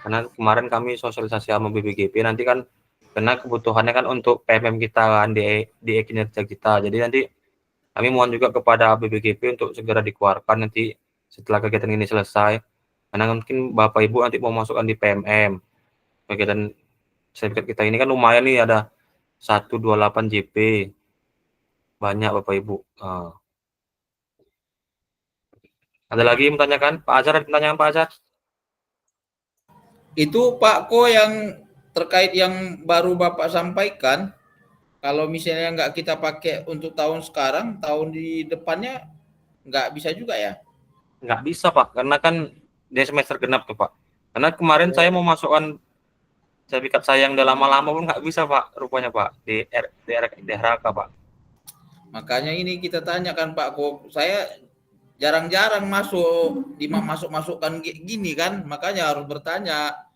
Karena kemarin kami sosialisasi sama BPGP, nanti kan karena kebutuhannya kan untuk PMM kita kan di kinerja kita. Jadi nanti kami mohon juga kepada BPGP untuk segera dikeluarkan nanti setelah kegiatan ini selesai. Karena mungkin Bapak Ibu nanti mau masukkan di PMM. Kegiatan sertifikat kita ini kan lumayan nih, ada 128 JP. Banyak Bapak Ibu. Ada lagi yang menanyakan? Pak Azhar, ada pertanyaan Pak Azhar? Itu Pak Ko yang terkait yang baru Bapak sampaikan, kalau misalnya nggak kita pakai untuk tahun sekarang, tahun di depannya nggak bisa juga ya? Nggak bisa Pak, karena kan dia semester genap tuh Pak. Karena kemarin saya mau masukkan sertifikat saya yang udah lama-lama pun nggak bisa Pak, rupanya Pak, di RK Pak. Makanya ini kita tanyakan Pak Ko, saya jarang-jarang masukkan gini kan, makanya harus bertanya.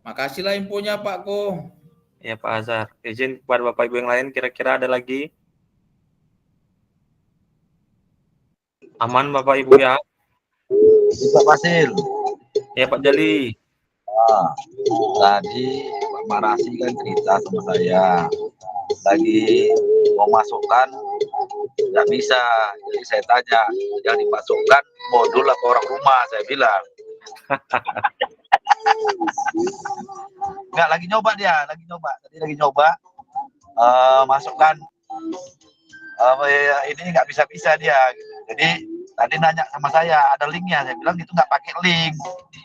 Makasihlah infonya Pak Ko. Ya Pak Azhar, izin kepada Bapak Ibu yang lain, kira-kira ada lagi? Aman Bapak Ibu ya? Pak Fasil. Ya Pak Jali. Tadi Pak Marasi kan cerita sama saya, lagi mau masukkan nggak bisa. Jadi saya tanya, yang dimasukkan modul apa orang rumah? Saya bilang. Nggak, lagi nyoba dia, Tadi lagi nyoba masukkan ini nggak bisa dia. Jadi tadi nanya sama saya, ada linknya. Saya bilang itu nggak pakai link,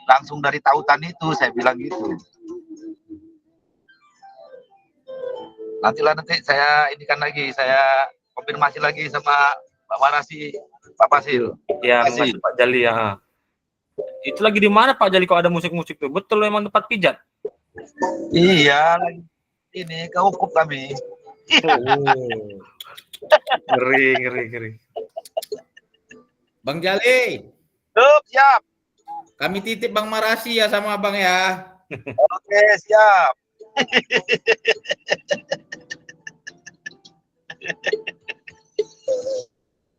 langsung dari tautan itu. Saya bilang gitu. Nanti saya indikan lagi, saya konfirmasi lagi sama Pak Marasi, Pak Fasil. Ya, makasih Pak Jali ya. Itu lagi di mana Pak Jali kok ada musik-musik tuh? Betul emang tempat pijat? Iya, lagi ini ke Ukup kami. Ngeri. Bang Jali. Siap. Kami titip Bang Marasi ya sama Abang ya. Oke, siap.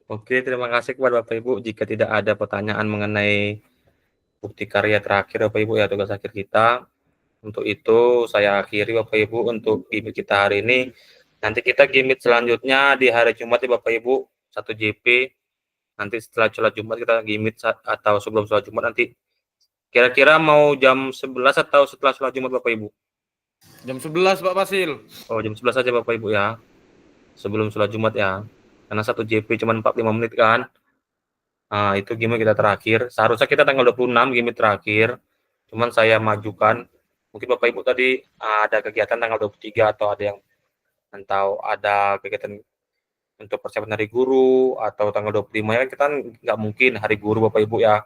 Oke, terima kasih kepada Bapak Ibu. Jika tidak ada pertanyaan mengenai bukti karya terakhir Bapak Ibu ya, tugas akhir kita. Untuk itu saya akhiri Bapak Ibu untuk gimmick kita hari ini. Nanti kita gimmick selanjutnya di hari Jumat ya Bapak Ibu, 1 JP. Nanti setelah sholat Jumat kita gimmick atau sebelum sholat Jumat nanti. Kira-kira mau jam 11 atau setelah sholat Jumat Bapak Ibu? Jam 11 Pak Fasil. Oh, jam 11 saja Bapak Ibu ya. Sebelum sholat Jumat ya. Karena 1 JP cuma 45 menit kan. Nah, itu gimmick kita terakhir. Seharusnya kita tanggal 26 gimmick terakhir. Cuman saya majukan. Mungkin Bapak Ibu tadi ada kegiatan tanggal 23 atau ada kegiatan untuk persiapan hari guru atau tanggal 25 ya, kita nggak mungkin hari guru Bapak Ibu ya.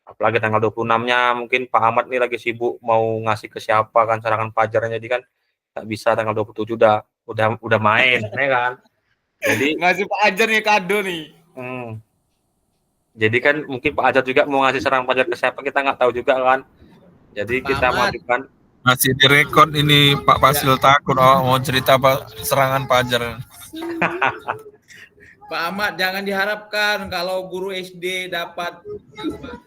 Apalagi tanggal 26-nya mungkin Pak Ahmad nih lagi sibuk mau ngasih ke siapa kan serangan fajarnya, jadi kan nggak bisa tanggal 27 udah main ya kan. Jadi ngasih Pak Ajar nih kado nih. Jadi kan mungkin Pak Ajar juga mau ngasih serangan fajar ke siapa, kita nggak tahu juga kan. Jadi kita majukan. Masih direkod ini Pak Fasil takut mau cerita serangan Fajar. Pak Ahmad, jangan diharapkan kalau guru SD dapat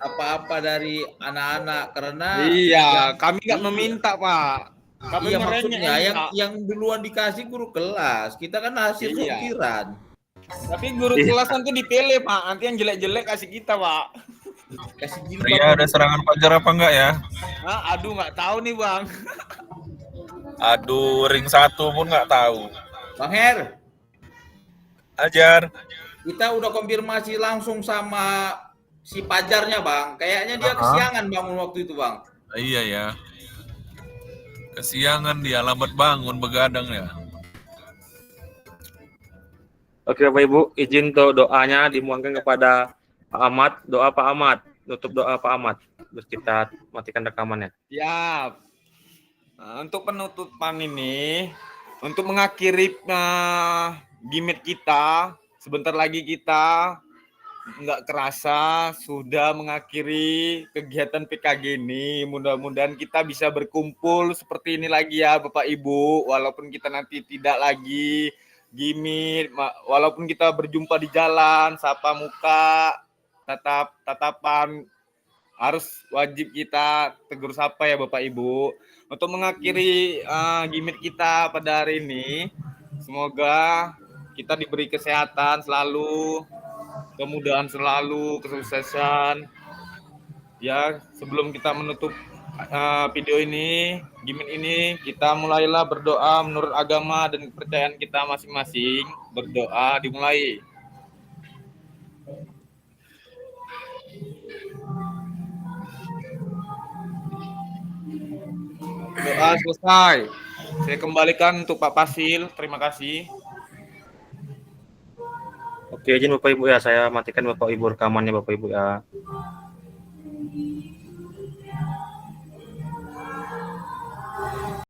apa-apa dari anak-anak, karena kami nggak meminta Pak. Kami maksudnya yang duluan dikasih guru kelas, kita kan hasil sortiran. Tapi guru kelas nanti dipilih Pak, nanti yang jelek-jelek kasih kita Pak. Kasih Iya, ada serangan Fajar apa enggak ya? Aduh nggak tahu nih Bang. Aduh, ring 1 pun nggak tahu. Bang Her. Ajar. Kita udah konfirmasi langsung sama si pajarnya Bang. Kayaknya dia kesiangan bangun waktu itu Bang. Iya ya. Kesiangan dia lambat bangun begadang ya. Oke Bapak Ibu, izin untuk doanya dimuangkan kepada Pak Ahmad. Doa Pak Ahmad, tutup doa Pak Ahmad. Terus kita matikan rekamannya. Siap. Nah, untuk penutupan ini, untuk mengakhiri gimmick kita, sebentar lagi kita nggak kerasa sudah mengakhiri kegiatan PKG ini. Mudah-mudahan kita bisa berkumpul seperti ini lagi ya Bapak Ibu. Walaupun kita nanti tidak lagi gimmick, walaupun kita berjumpa di jalan, sapa muka, tatapan, harus wajib kita tegur sapa ya Bapak Ibu. Untuk mengakhiri gimmick kita pada hari ini, semoga kita diberi kesehatan selalu, kemudahan selalu, kesuksesan. Ya, sebelum kita menutup video ini, gimmick ini, kita mulailah berdoa menurut agama dan kepercayaan kita masing-masing. Berdoa dimulai. Doa selesai. Saya kembalikan untuk Pak Pasil. Terima kasih. Oke, izin Bapak Ibu ya, saya matikan Bapak Ibu rekamannya Bapak Ibu ya.